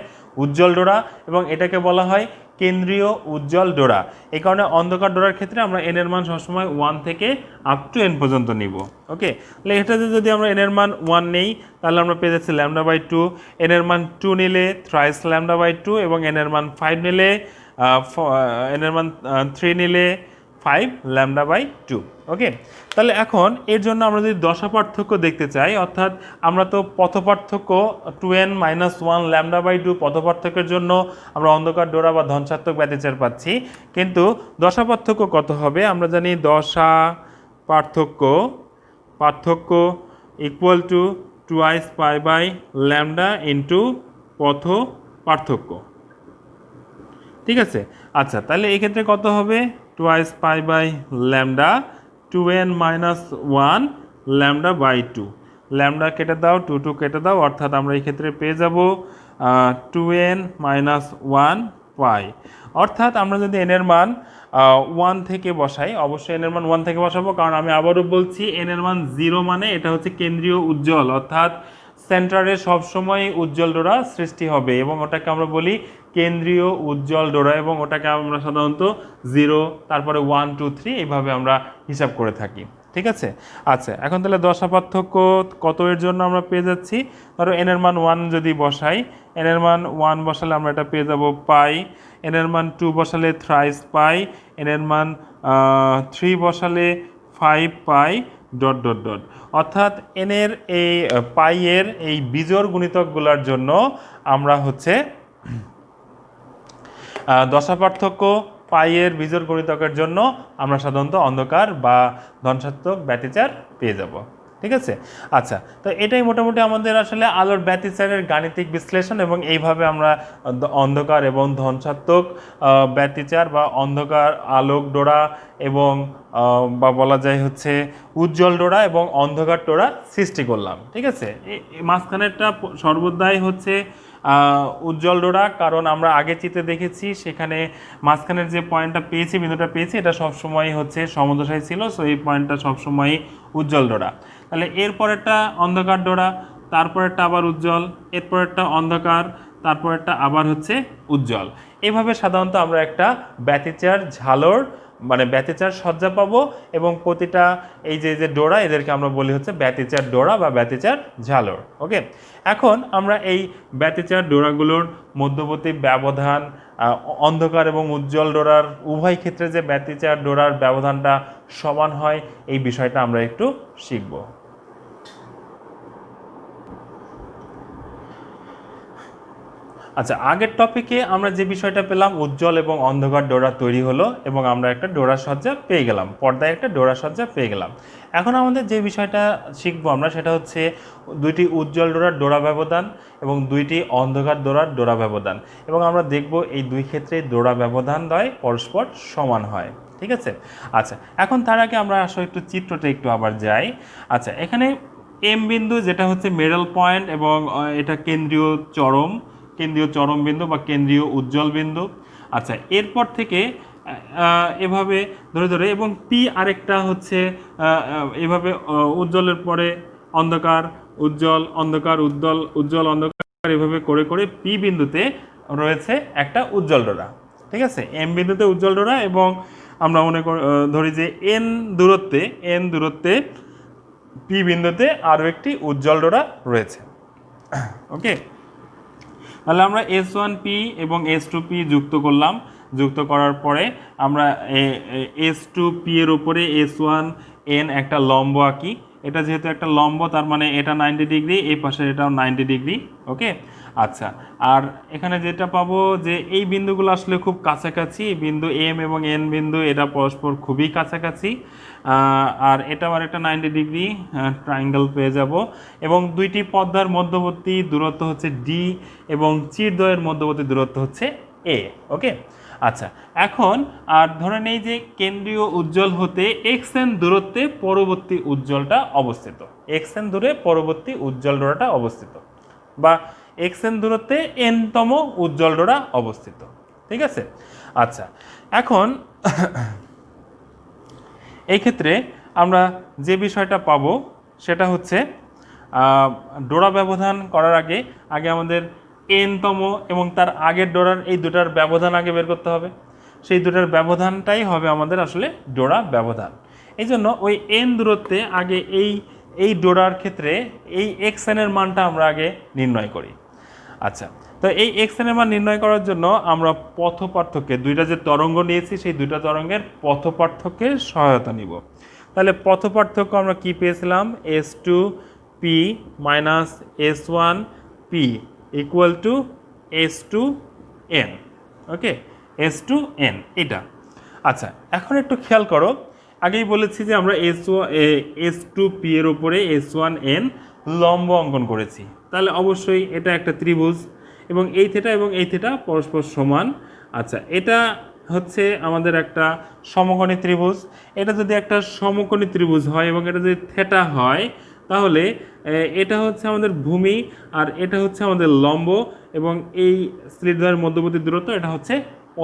উজ্জ্বল ডোরা এবং এটাকে বলা হয় কেন্দ্রীয় উজ্জ্বল ডোরা। এই কারণে অন্ধকার ডোরার ক্ষেত্রে আমরা n এর মান সবসময় 1 থেকে আপ টু n পর্যন্ত নিব। ওকে, তাহলে এটাতে যদি আমরা n এর মান 1 নেই তাহলে আমরা পেয়ে যাচ্ছি ল্যামডা বাই 2, n এর মান 2 নিলে থ্রাইস ল্যামডা বাই 2 এবং n এর মান 5 নিলে এন এর মান 3 নিলে 5 λ/2। ওকে, তাহলে এখন এর জন্য আমরা যদি দশা পার্থক্য দেখতে চাই, অর্থাৎ আমরা তো পথ পার্থক্য 2n - 1 λ/2 পথ পার্থক্যের জন্য আমরা অন্ধকার ডোরা বা ধনসাত্মক ব্যতিচার পাচ্ছি, কিন্তু দশা পার্থক্য কত হবে? আমরা জানি দশা পার্থক্য ইকুয়াল টু 2 π/λ ইন্টু পথ পার্থক্য। ঠিক আছে, আচ্ছা, তাহলে এই ক্ষেত্রে কত হবে? 2 π/λ 2n - 1 λ/2। ল্যামডা কেটে দাও, 2 কেটে দাও, অর্থাৎ আমরা এই ক্ষেত্রে পেয়ে যাব 2n - 1 পাই। অর্থাৎ আমরা যদি n এর মান 1 থেকে বসাই, অবশ্যই n এর মান 1 থেকে বসাবো, কারণ আমি আবারও বলছি n এর মান 0 মানে এটা হচ্ছে কেন্দ্রীয় উজ্জ্বল, অর্থাৎ সেন্টারে সবসময় উজ্জ্বল ডোরা সৃষ্টি হবে এবং ওটাকে আমরা বলি কেন্দ্রীয় উজ্জ্বল ডোরা, এবং ওটাকে আমরা সাধারণত 0, তারপরে 1 2 3 এইভাবে আমরা হিসাব করে থাকি। ঠিক আছে, আচ্ছা, এখন তাহলে দশা পার্থক্য কত এর জন্য আমরা পেয়ে যাচ্ছি? ধরো n এর মান 1 যদি বসাই, n এর মান 1 বসালে আমরা এটা পেয়ে যাব পাই, n এর মান 2 বসালে থ্রাইস পাই, n এর মান 3 বসালে 5 পাই ডট ডট ডট। অর্থাৎ n এর এই পাইয়ের এই বিজোড় গুণিতকগুলোর জন্য আমরা হচ্ছে দশা পার্থক্য পাইয়ের বিজোড় গুণিতকের জন্য আমরা সাধারণত অন্ধকার বা ধনসাত্মক ব্যতিচার পেয়ে যাব। ঠিক আছে, আচ্ছা, তো এটাই মোটামুটি আমাদের আসলে আলোর ব্যতিচারের গাণিতিক বিশ্লেষণ, এবং এইভাবে আমরা অন্ধকার এবং ধনসাত্মক ব্যতিচার বা অন্ধকার আলোক ডোরা এবং বা বলা যায় হচ্ছে উজ্জ্বল ডোরা এবং অন্ধকার ডোরা সৃষ্টি করলাম। ঠিক আছে, মাঝখানেরটা সর্বদাই হচ্ছে উজ্জ্বল ডোরা, কারণ আমরা আগে চিত্রে দেখেছি সেখানে মাঝখানের যে পয়েন্টটা পেয়েছি, বিন্দুটা পেয়েছি, এটা সবসময় হচ্ছে সমদশায় ছিল, সো এই পয়েন্টটা সবসময়ই উজ্জ্বল ডোরা। তাহলে এরপরেরটা অন্ধকার ডোরা, তারপরেরটা আবার উজ্জ্বল, এরপরেরটা অন্ধকার, তারপরেরটা আবার হচ্ছে উজ্জ্বল। এভাবে সাধারণত আমরা একটা ব্যতিচার ঝালর মানে ব্যতিচার সজ্জা পাবো, এবং প্রতিটা এই যে যে ডোরা এদেরকে আমরা বলি হচ্ছে ব্যতিচার ডোরা বা ব্যতিচার ঝালর। ওকে, এখন আমরা এই ব্যতিচার ডোরাগুলোর মধ্যবর্তী ব্যবধান, অন্ধকার এবং উজ্জ্বল ডোরার উভয় ক্ষেত্রে যে ব্যতিচার ডোরার ব্যবধানটা সমান হয়, এই বিষয়টা আমরা একটু শিখব। আচ্ছা, আগের টপিকে আমরা যে বিষয়টা পেলাম, উজ্জ্বল এবং অন্ধকার ডোরা তৈরি হলো এবং আমরা একটা ডোরা সজ্জা পেয়ে গেলাম, পর্দায় একটা ডোরা সজ্জা পেয়ে গেলাম। এখন আমাদের যে বিষয়টা শিখবো আমরা, সেটা হচ্ছে দুইটি উজ্জ্বল ডোরার ডোরা ব্যবধান এবং দুইটি অন্ধকার ডোরার ডোরা ব্যবধান, এবং আমরা দেখব এই দুই ক্ষেত্রে ডোরা ব্যবধান দ্বয় পরস্পর সমান হয়। ঠিক আছে, আচ্ছা, এখন তার আগে আমরা আসলে একটু চিত্রটা একটু আবার যাই। আচ্ছা, এখানে এম বিন্দু যেটা হচ্ছে মিডল পয়েন্ট, এবং এটা কেন্দ্রীয় চরম বিন্দু বা কেন্দ্রীয় উজ্জ্বল বিন্দু। আচ্ছা, এরপর থেকে এভাবে ধরে ধরে, এবং পি আরেকটা হচ্ছে এভাবে উজ্জ্বলের পরে অন্ধকার উজ্জ্বল অন্ধকার উজ্জ্বল উজ্জ্বল অন্ধকার, এভাবে করে করে পি বিন্দুতে রয়েছে একটা উজ্জ্বল ডোরা। ঠিক আছে, এম বিন্দুতে উজ্জ্বল ডোরা, এবং আমরা মনে ধরি যে এন দূরত্বে পি বিন্দুতে আরও একটি উজ্জ্বল ডোরা রয়েছে। ওকে, তাহলে আমরা S1P এবং S2P যুক্ত করলাম, যুক্ত করার পরে আমরা S2P এর উপরে S1N একটা লম্ব আঁকি। এটা যেহেতু একটা লম্ব, তার মানে এটা 90 ডিগ্রি, এই পাশে এটাও 90 ডিগ্রি। ওকে, আচ্ছা, আর এখানে যেটা পাবো যে এই বিন্দুগুলো আসলে খুব কাছাকাছি, বিন্দু M এবং N বিন্দু এটা পরস্পর খুবই কাছাকাছি, আর এটা আবার একটা 90 ডিগ্রি ট্রায়াঙ্গেল পেয়ে যাব, এবং দুইটি পদ্মার মধ্যবর্তী দূরত্ব হচ্ছে D এবং চিরদ্বয়ের মধ্যবর্তী দূরত্ব হচ্ছে A। ওকে, আচ্ছা, এখন আর ধরে নেই যে কেন্দ্রীয় উজ্জ্বল হতে xn দূরত্বে পরবর্তী উজ্জ্বলটা অবস্থিত, xn দূরে পরবর্তী উজ্জ্বল ডোরাটা অবস্থিত, বা xn দূরত্বে n-তম উজ্জ্বল ডোরা অবস্থিত। ঠিক আছে, আচ্ছা, এখন এই ক্ষেত্রে আমরা যে বিষয়টা পাবো সেটা হচ্ছে ডোরা ব্যবধান করার আগে আমাদের n-তম এবং তার আগের ডোরার এই দুটার ব্যবধান আগে বের করতে হবে। সেই দুটার ব্যবধানটাই হবে আমাদের আসলে ডোরা ব্যবধান। এই জন্য ওই n দূরত্বে আগে এই ডোরার ক্ষেত্রে এই xn এর মানটা আমরা আগে নির্ণয় করি। আচ্ছা, তো এই এক্স এর মান নির্ণয় করার জন্য আমরা পথ পার্থক্যে দুইটা যে তরঙ্গ নিয়েছি সেই দুইটা তরঙ্গের পথ পার্থক্যের সহায়তা নিব। তাহলে পথ পার্থক্য আমরা কি পেয়েছিলাম, S2 P minus S1 P equal to S2 N। Okay, S2 N এটা। আচ্ছা, এখন একটু খেয়াল করো, আগেই বলেছি যে আমরা S2 P এর উপরে S1 N লম্ব অঙ্কন করেছি, তাহলে অবশ্যই এটা একটা ত্রিভুজ এবং এই থিটা পরস্পর সমান। আচ্ছা, এটা হচ্ছে আমাদের একটা সমকোণী ত্রিভুজ। এটা যদি একটা সমকোণী ত্রিভুজ হয় এবং এটা যদি থিটা হয়, তাহলে এটা হচ্ছে আমাদের ভূমি আর এটা হচ্ছে আমাদের লম্ব এবং এই স্লিটদ্বয়ের মধ্যবর্তী দূরত্ব এটা হচ্ছে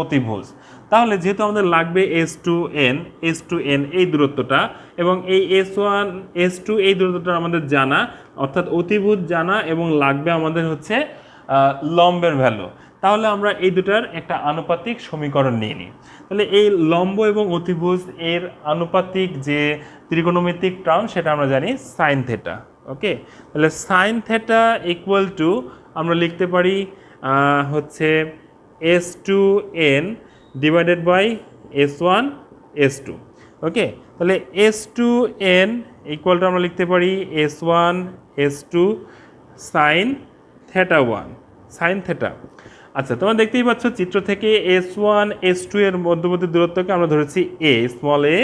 অতিভুজ। তাহলে যেহেতু আমাদের লাগবে S2N এই দূরত্বটা এবং এই S2 এই দূরত্বটা আমাদের জানা, অর্থাৎ অতিভুজ জানা এবং লাগবে আমাদের হচ্ছে লম্বের ভ্যালু। তাহলে আমরা এই দুটার একটা আনুপাতিক সমীকরণ নিয়ে নিই। তাহলে এই লম্ব এবং অতিভুজ এর আনুপাতিক যে ত্রিকোণমিতিক টার্ম সেটা আমরা জানি সাইন থেটা। ওকে, তাহলে সাইন থেটা ইকুয়াল টু আমরা লিখতে পারি হচ্ছে S2N divided by S1 S2। ওকে, তাহলে S2N ইকুয়াল টু আমরা লিখতে পারি S1 S2 sine theta 1 sine theta. আচ্ছা, তোমরা দেখতেই পাচ্ছ চিত্র থেকে S1 S2 এর মধ্যবর্তী দূরত্বকে আমরা ধরেছি স্মল a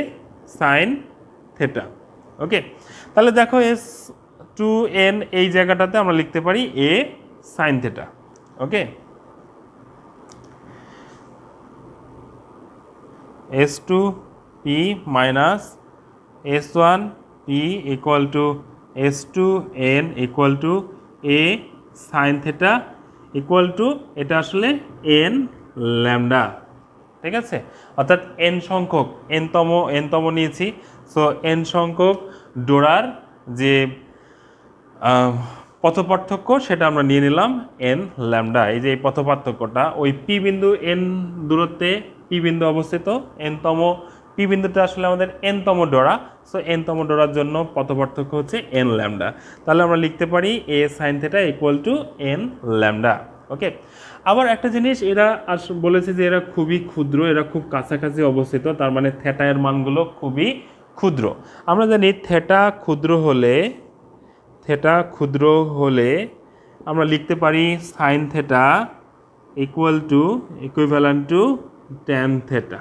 সাইন থেটা। ওকে, তাহলে দেখো S2N এই জায়গাটাতে আমরা লিখতে পারি a sine theta. Okay, S2 P minus S1 P equal to S2N equal to a sine theta equal two এটা আসলে n ল্যামডা। ঠিক আছে, অর্থাৎ n সংখ্যক nতম নিয়েছি। সো n সংখ্যক ডোরার যে পথপার্থক্য সেটা আমরা নিয়ে নিলাম n ল্যামডা। এই যে এই পথপার্থক্যটা ওই পি বিন্দু n দূরত্বে পি বিন্দু অবস্থিত, nতম পি বিন্দুটা আসলে আমাদের nতম ডোরা। সো nতম ডোরার জন্য পথপার্থক্য হচ্ছে n ল্যামডা। তাহলে আমরা লিখতে পারি a sine theta equal to n lambda. Okay, আবার একটা জিনিস, এরা বলেছে যে এরা খুবই ক্ষুদ্র, এরা খুব কাছাকাছি অবস্থিত, তার মানে থেটা এর মানগুলো খুবই ক্ষুদ্র। আমরা জানি থেটা ক্ষুদ্র হলে আমরা লিখতে পারি sine theta equivalent to tan theta.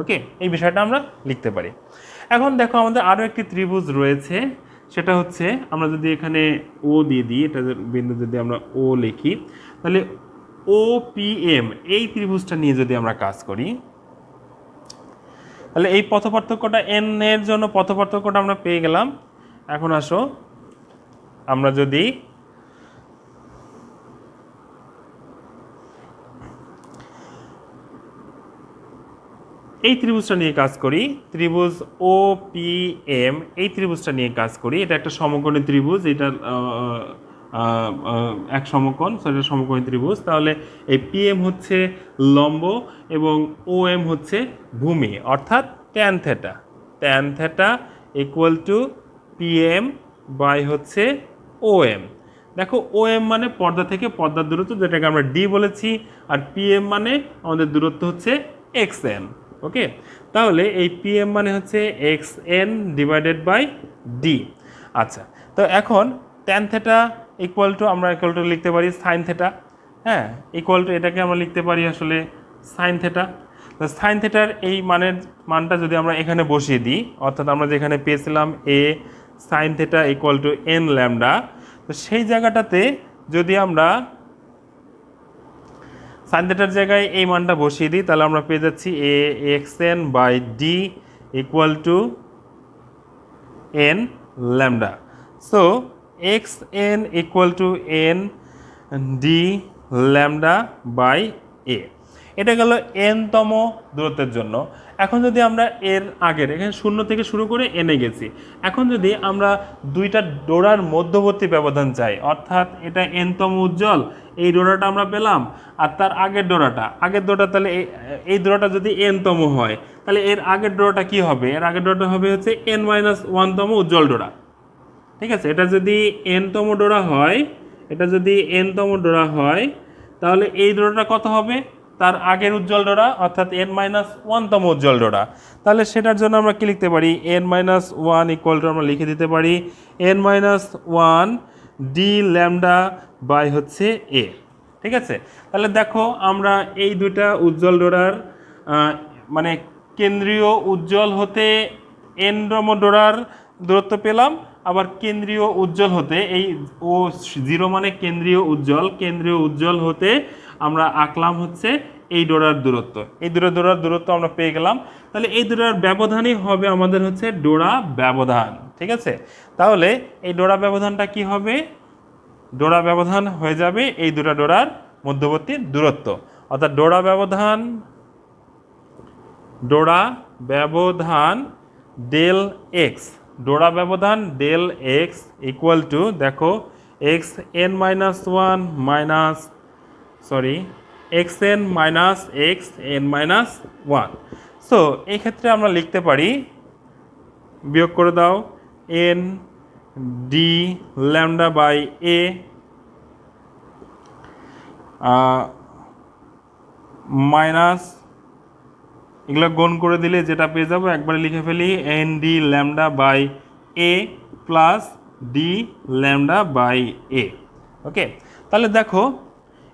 Okay, এই বিষয়টা আমরা লিখতে পারি। এখন দেখো আমাদের আরও একটি ত্রিভুজ রয়েছে, সেটা হচ্ছে আমরা যদি এখানে ও দিয়ে দিই, এটা বিন্দু যদি আমরা ও লিখি, তাহলে OPM এই ত্রিভুজটা নিয়ে যদি আমরা কাজ করি, তাহলে এই পথপার্থক্যটা n এর জন্য পথপার্থক্যটা আমরা পেয়ে গেলাম। এখন আসো আমরা যদি এই ত্রিভুজটা নিয়ে কাজ করি, ত্রিভুজ OPM এই ত্রিভুজটা নিয়ে কাজ করি, এটা একটা সমকোণী ত্রিভুজ, এটা এক সমকোণ, সেটা সমকোণী ত্রিভুজ। তাহলে এই PM হচ্ছে লম্ব এবং OM হচ্ছে ভূমি, অর্থাৎ tan theta equal to PM by হচ্ছে OM। দেখো OM মানে পর্দা থেকে পর্দার দূরত্ব, যেটাকে আমরা D বলেছি, আর PM মানে আমাদের দূরত্ব হচ্ছে XN। ওকে, তাহলে এই PM মানে হচ্ছে XN ডিভাইডেড বাই D। আচ্ছা, তো এখন ট্যান থেটা ইকুয়াল টু আমরা লিখতে পারি সাইন থেটা। হ্যাঁ, ইকুয়াল টু এটাকে আমরা লিখতে পারি আসলে সাইন থেটা। তো সাইন থেটার এই মানটা যদি আমরা এখানে বসিয়ে দিই, অর্থাৎ আমরা যেখানে পেয়েছিলাম a sine theta equal to n lambda, তো সেই জায়গাটাতে যদি আমরা সাইন থেটার জায়গায় এই মানটা বসিয়ে দিই, তাহলে আমরা পেয়ে যাচ্ছি a xn by d equal to n lambda. So xn equal to n d lambda by a। এটা গেল nতম দূরত্বের জন্য। এখন যদি আমরা এর আগের এখানে 0 থেকে শুরু করে এনে গেছি, এখন যদি আমরা দুইটা ডোরার মধ্যবর্তী ব্যবধান চাই, অর্থাৎ এটা nতম উজ্জ্বল, এই ডোরাটা আমরা পেলাম, আর তার আগের ডোরাটা তাহলে এই ডোরাটা যদি nতম হয়, তাহলে এর আগের ডোরাটা কি হবে? এর আগের ডোরাটা হবে হচ্ছে n-1তম উজ্জ্বল ডোরা। ঠিক আছে, এটা যদি nতম ডোরা হয়, তাহলে এই ডোরাটা কত হবে? তার আগের উজ্জ্বল ডোরা অর্থাৎ n-1তম উজ্জ্বল ডোরা। তাহলে সেটার জন্য আমরা কি লিখতে পারি? n-1 ইকুয়াল টু আমরা লিখে দিতে পারি n-1 ডি ল্যামডা বাই হচ্ছে এ। ঠিক আছে, তাহলে দেখো আমরা এই দুইটা উজ্জ্বল ডোরার মানে কেন্দ্রীয় উজ্জ্বল হতে n-তম ডোরার দূরত্ব পেলাম, আবার কেন্দ্রীয় উজ্জ্বল হতে এই ও 0 মানে কেন্দ্রীয় উজ্জ্বল হতে আমরা আঁকলাম হচ্ছে এই ডোরার দূরত্ব। এই ডোরার দূরত্ব আমরা পেয়ে গেলাম। তাহলে এই ডোরার ব্যবধানই হবে আমাদের হচ্ছে ডোরা ব্যবধান। ঠিক আছে, তাহলে এই ডোরা ব্যবধানটা কি হবে? ডোরা ব্যবধান হয়ে যাবে এই দুটো ডোরার মধ্যবর্তী দূরত্ব, অর্থাৎ ডোরা ব্যবধান ডেল এক্স, ডোরা ব্যবধান ডেল এক্স ইকুয়াল টু, দেখো xn-1 minus xn minus xn-1। So এই ক্ষেত্রে আমরা লিখতে পারি, বিয়োগ করে দাও, n D lambda by A minus, এগুলো গুণ করে দিলে যেটা পেয়ে যাবো একবারে লিখে ফেলি n d lambda by a plus d lambda by a. Okay, তাহলে দেখো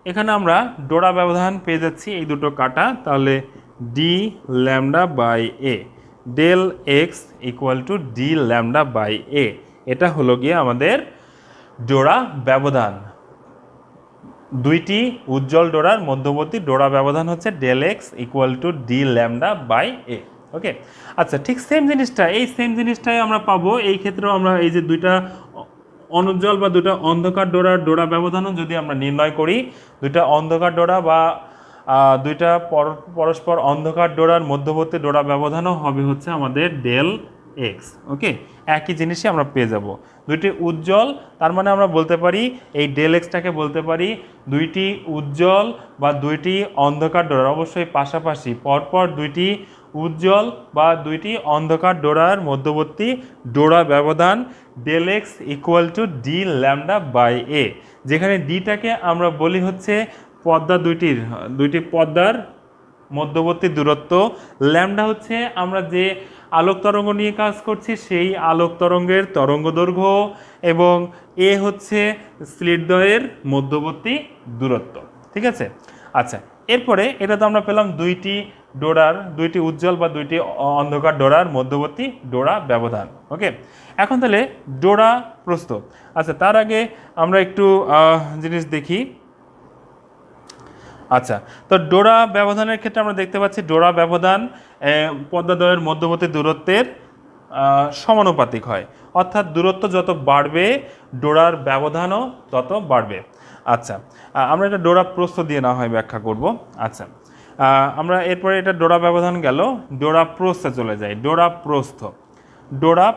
এখানে আমরা ডোরা ব্যবধান পেয়ে যাচ্ছি এই দুটো কাটা, তাহলে d lambda by a del x equal to d lambda by a. এটা হলো গিয়ে আমাদের ডোরা ব্যবধান। দুইটি উজ্জ্বল ডোরার মধ্যবর্তী ডোরা ব্যবধান হচ্ছে del x equal to d lambda by a. Okay, আচ্ছা, ঠিক সেম জিনিসটাই আমরা পাবো এই ক্ষেত্রেও। আমরা এই যে দুইটা অনুজ্জ্বল বা দুইটা অন্ধকার ডোরার ডোরা ব্যবধানও যদি আমরা নির্ণয় করি, দুইটা অন্ধকার ডোরা বা দুইটা পরস্পর অন্ধকার ডোরার মধ্যবর্তী ডোরা ব্যবধানও হবে হচ্ছে আমাদের ডেল এক্স। ওকে, একই জিনিসই আমরা পেয়ে যাব। দুইটি উজ্জ্বল, তার মানে আমরা বলতে পারি এই ডেল এক্সটাকে বলতে পারি দুইটি উজ্জ্বল বা দুইটি অন্ধকার ডোরার, অবশ্যই পাশাপাশি পরপর দুইটি উজ্জ্বল বা দুইটি অন্ধকার ডোরার মধ্যবর্তী ডোরা ব্যবধান del x equal to d lambda by a, যেখানে ডিটাকে আমরা বলি হচ্ছে পর্দা দুইটি পর্দার মধ্যবর্তী দূরত্ব, ল্যামডা হচ্ছে আমরা যে আলোক তরঙ্গ নিয়ে কাজ করছি সেই আলোক তরঙ্গের তরঙ্গ দৈর্ঘ্য, এবং এ হচ্ছে স্লিটদ্বয়ের মধ্যবর্তী দূরত্ব। ঠিক আছে, আচ্ছা, এরপরে এটা তো আমরা পেলাম দুইটি উজ্জ্বল বা দুইটি অন্ধকার ডোরার মধ্যবর্তী ডোরা ব্যবধান। ওকে, এখন তাহলে ডোরা প্রস্থ। আচ্ছা, তার আগে আমরা একটু জিনিস দেখি। আচ্ছা, তো ডোরা ব্যবধানের ক্ষেত্রে আমরা দেখতে পাচ্ছি ডোরা ব্যবধান পর্দাদ্বয়ের মধ্যবর্তী দূরত্বের সমানুপাতিক হয়, অর্থাৎ দূরত্ব যত বাড়বে ডোরার ব্যবধানও তত বাড়বে। আচ্ছা, আমরা এটা ডোরা প্রস্থ দিয়ে না হয় ব্যাখ্যা করব। আচ্ছা, আমরা এরপরে এটা ডোরা ব্যবধান গেল, ডোরা প্রস্থে চলে যাই। ডোরা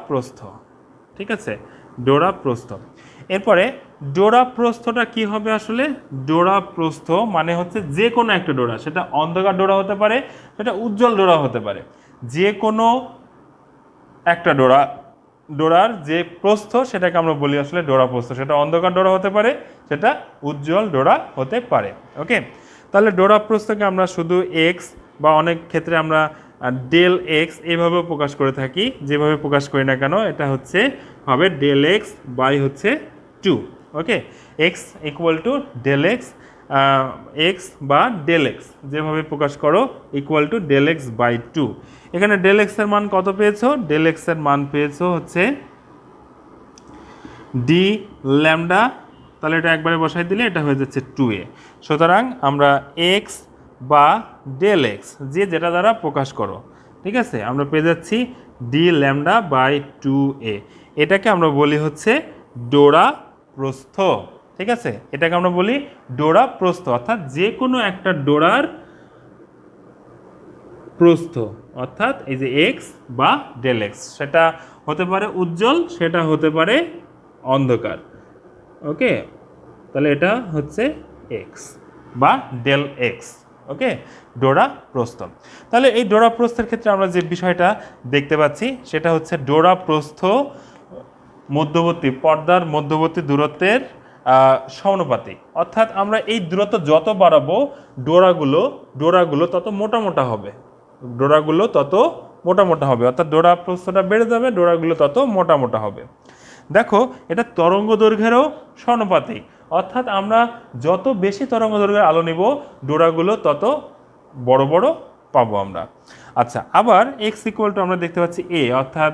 প্রস্থ, ঠিক আছে, ডোরা প্রস্থ। এরপরে ডোরা প্রস্থটা কি হবে আসলে? ডোরা প্রস্থ মানে হচ্ছে যে কোনো একটা ডোরা, সেটা অন্ধকার ডোরা হতে পারে, সেটা উজ্জ্বল ডোরা হতে পারে, যে কোনো একটা ডোরার যে প্রস্থ সেটাকে আমরা বলি আসলে ডোরা প্রস্থ। সেটা অন্ধকার ডোরা হতে পারে, সেটা উজ্জ্বল ডোরা হতে পারে। ওকে, তাহলে ডোরা প্রস্থকে আমরা শুধু এক্স বা অনেক ক্ষেত্রে আমরা ডেল এক্স এইভাবেও প্রকাশ করে থাকি। যেভাবে প্রকাশ করি না কেন, এটা হবে ডেল এক্স বাই হচ্ছে 2। Okay, x equal to del x বা ডেল এক্স যেভাবে প্রকাশ করো equal to del x by 2। এখানে ডেল এক্সের মান কত পেয়েছো? ডেল এক্সের মান পেয়েছো হচ্ছে ডি ল্যামডা, তাহলে এটা একবারে বসাই দিলে এটা হয়ে যাচ্ছে 2a। সুতরাং আমরা এক্স বা ডেল এক্স যেটা দ্বারা প্রকাশ করো, ঠিক আছে, আমরা পেয়ে যাচ্ছি ডি ল্যামডা বাই 2a। এটাকে আমরা বলি হচ্ছে ডোরা প্রস্থ। ঠিক আছে, এটাকে আমরা বলি ডোরা প্রস্থ, অর্থাৎ যে কোনো একটা ডোরার প্রস্থ, অর্থাৎ এই যে এক্স বা ডেল এক্স, সেটা হতে পারে উজ্জ্বল, সেটা হতে পারে অন্ধকার। ওকে, তাহলে এটা হচ্ছে এক্স বা ডেল এক্স। ওকে, ডোরা প্রস্থ। তাহলে এই ডোরা প্রস্থের ক্ষেত্রে আমরা যে বিষয়টা দেখতে পাচ্ছি সেটা হচ্ছে ডোরা প্রস্থ পর্দার মধ্যবর্তী দূরত্বের সমানুপাতিক, অর্থাৎ আমরা এই দূরত্ব যত বাড়াবো ডোরাগুলো তত মোটা মোটা হবে, ডোরাগুলো তত মোটা মোটা হবে, অর্থাৎ ডোরা প্রস্থটা বেড়ে যাবে, ডোরাগুলো তত মোটা মোটা হবে। দেখো এটা তরঙ্গ দৈর্ঘ্যেরও সমানুপাতিক, অর্থাৎ আমরা যত বেশি তরঙ্গ দৈর্ঘ্যের আলো নিব ডোরাগুলো তত বড় বড় পাবো আমরা। আচ্ছা, আবার এক্স ইকুয়াল টু আমরা দেখতে পাচ্ছি এ, অর্থাৎ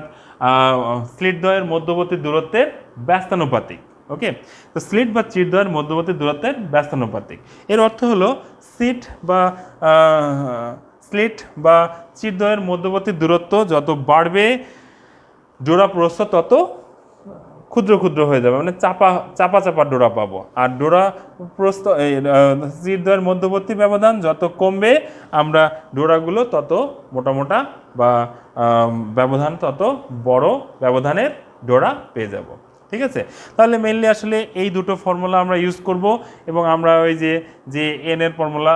স্লিটদ্বয়ের মধ্যবর্তী দূরত্বের ব্যস্তানুপাতিক। ওকে, তো স্লিট বা চিরদ্বয়ের মধ্যবর্তী দূরত্বের ব্যস্তানুপাতিক, এর অর্থ হলো স্লিট বা চিরদ্বয়ের মধ্যবর্তী দূরত্ব যত বাড়বে ডোরা প্রস্থ তত ক্ষুদ্র ক্ষুদ্র হয়ে যাবে, মানে চাপা চাপা চাপা ডোরা পাবো। আর ডোরা প্রস্থ চিরদ্বয়ের মধ্যবর্তী ব্যবধান যত কমবে আমরা ডোরাগুলো তত মোটা মোটা বা ব্যবধান তত বড় ব্যবধানের ডোরা পেয়ে যাব। ঠিক আছে, তাহলে মেইনলি আসলে এই দুটো ফর্মুলা আমরা ইউজ করব, এবং আমরা ওই যে এন এর ফর্মুলা,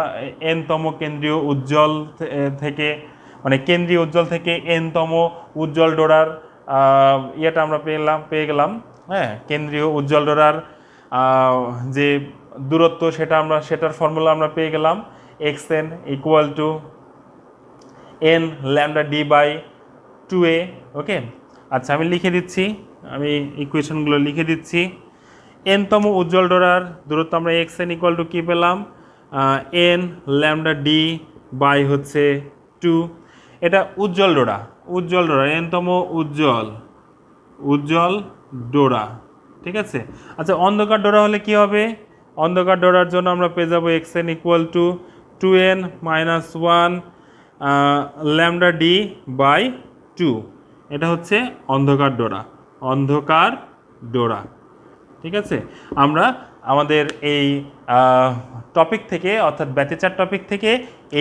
এনতম কেন্দ্রীয় উজ্জ্বল থেকে, মানে কেন্দ্রীয় উজ্জ্বল থেকে এনতম উজ্জ্বল ডোরার ইয়েটা আমরা পেয়ে গেলাম। হ্যাঁ, কেন্দ্রীয় উজ্জ্বল ডোরার যে দূরত্ব সেটার ফর্মুলা আমরা পেয়ে গেলাম, X N equal to N lambda D by 2a। Okay, আচ্ছা আমি লিখে দিচ্ছি, আমি ইকুয়েশনগুলো লিখে দিচ্ছি। এনতম উজ্জ্বল ডোরার দূরত্ব আমরা এক্স এন ইকুয়াল টু কী পেলাম, এন ল্যামডা ডি বাই হচ্ছে 2। এটা উজ্জ্বল ডোরা এনতম উজ্জ্বল ডোরা। ঠিক আছে, আচ্ছা অন্ধকার ডোরা হলে কি হবে, অন্ধকার ডোরার জন্য আমরা পেয়ে যাবো X N equal to 2n minus 1 lambda D by 2। এটা হচ্ছে অন্ধকার ডোরা। ঠিক আছে, আমরা আমাদের এই টপিক থেকে, অর্থাৎ ব্যতিচার টপিক থেকে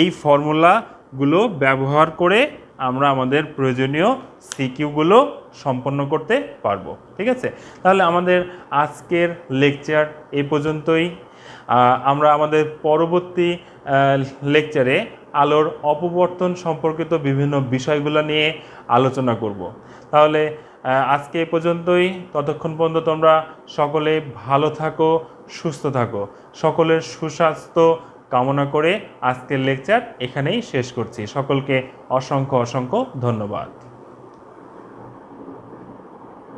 এই ফর্মুলাগুলো ব্যবহার করে আমরা আমাদের প্রয়োজনীয় সিকিউগুলো সম্পন্ন করতে পারবো। ঠিক আছে, তাহলে আমাদের আজকের লেকচার এই পর্যন্তই। আমরা আমাদের পরবর্তী লেকচারে আলোর অপবর্তন সম্পর্কিত বিভিন্ন বিষয়গুলো নিয়ে আলোচনা করব। তাহলে আজকে এ পর্যন্তই, ততক্ষণ পর্যন্ত তোমরা সকলে ভালো থাকো, সুস্থ থাকো, সকলের সুস্বাস্থ্য কামনা করে আজকের লেকচার এখানেই শেষ করছি। সকলকে অসংখ্য ধন্যবাদ।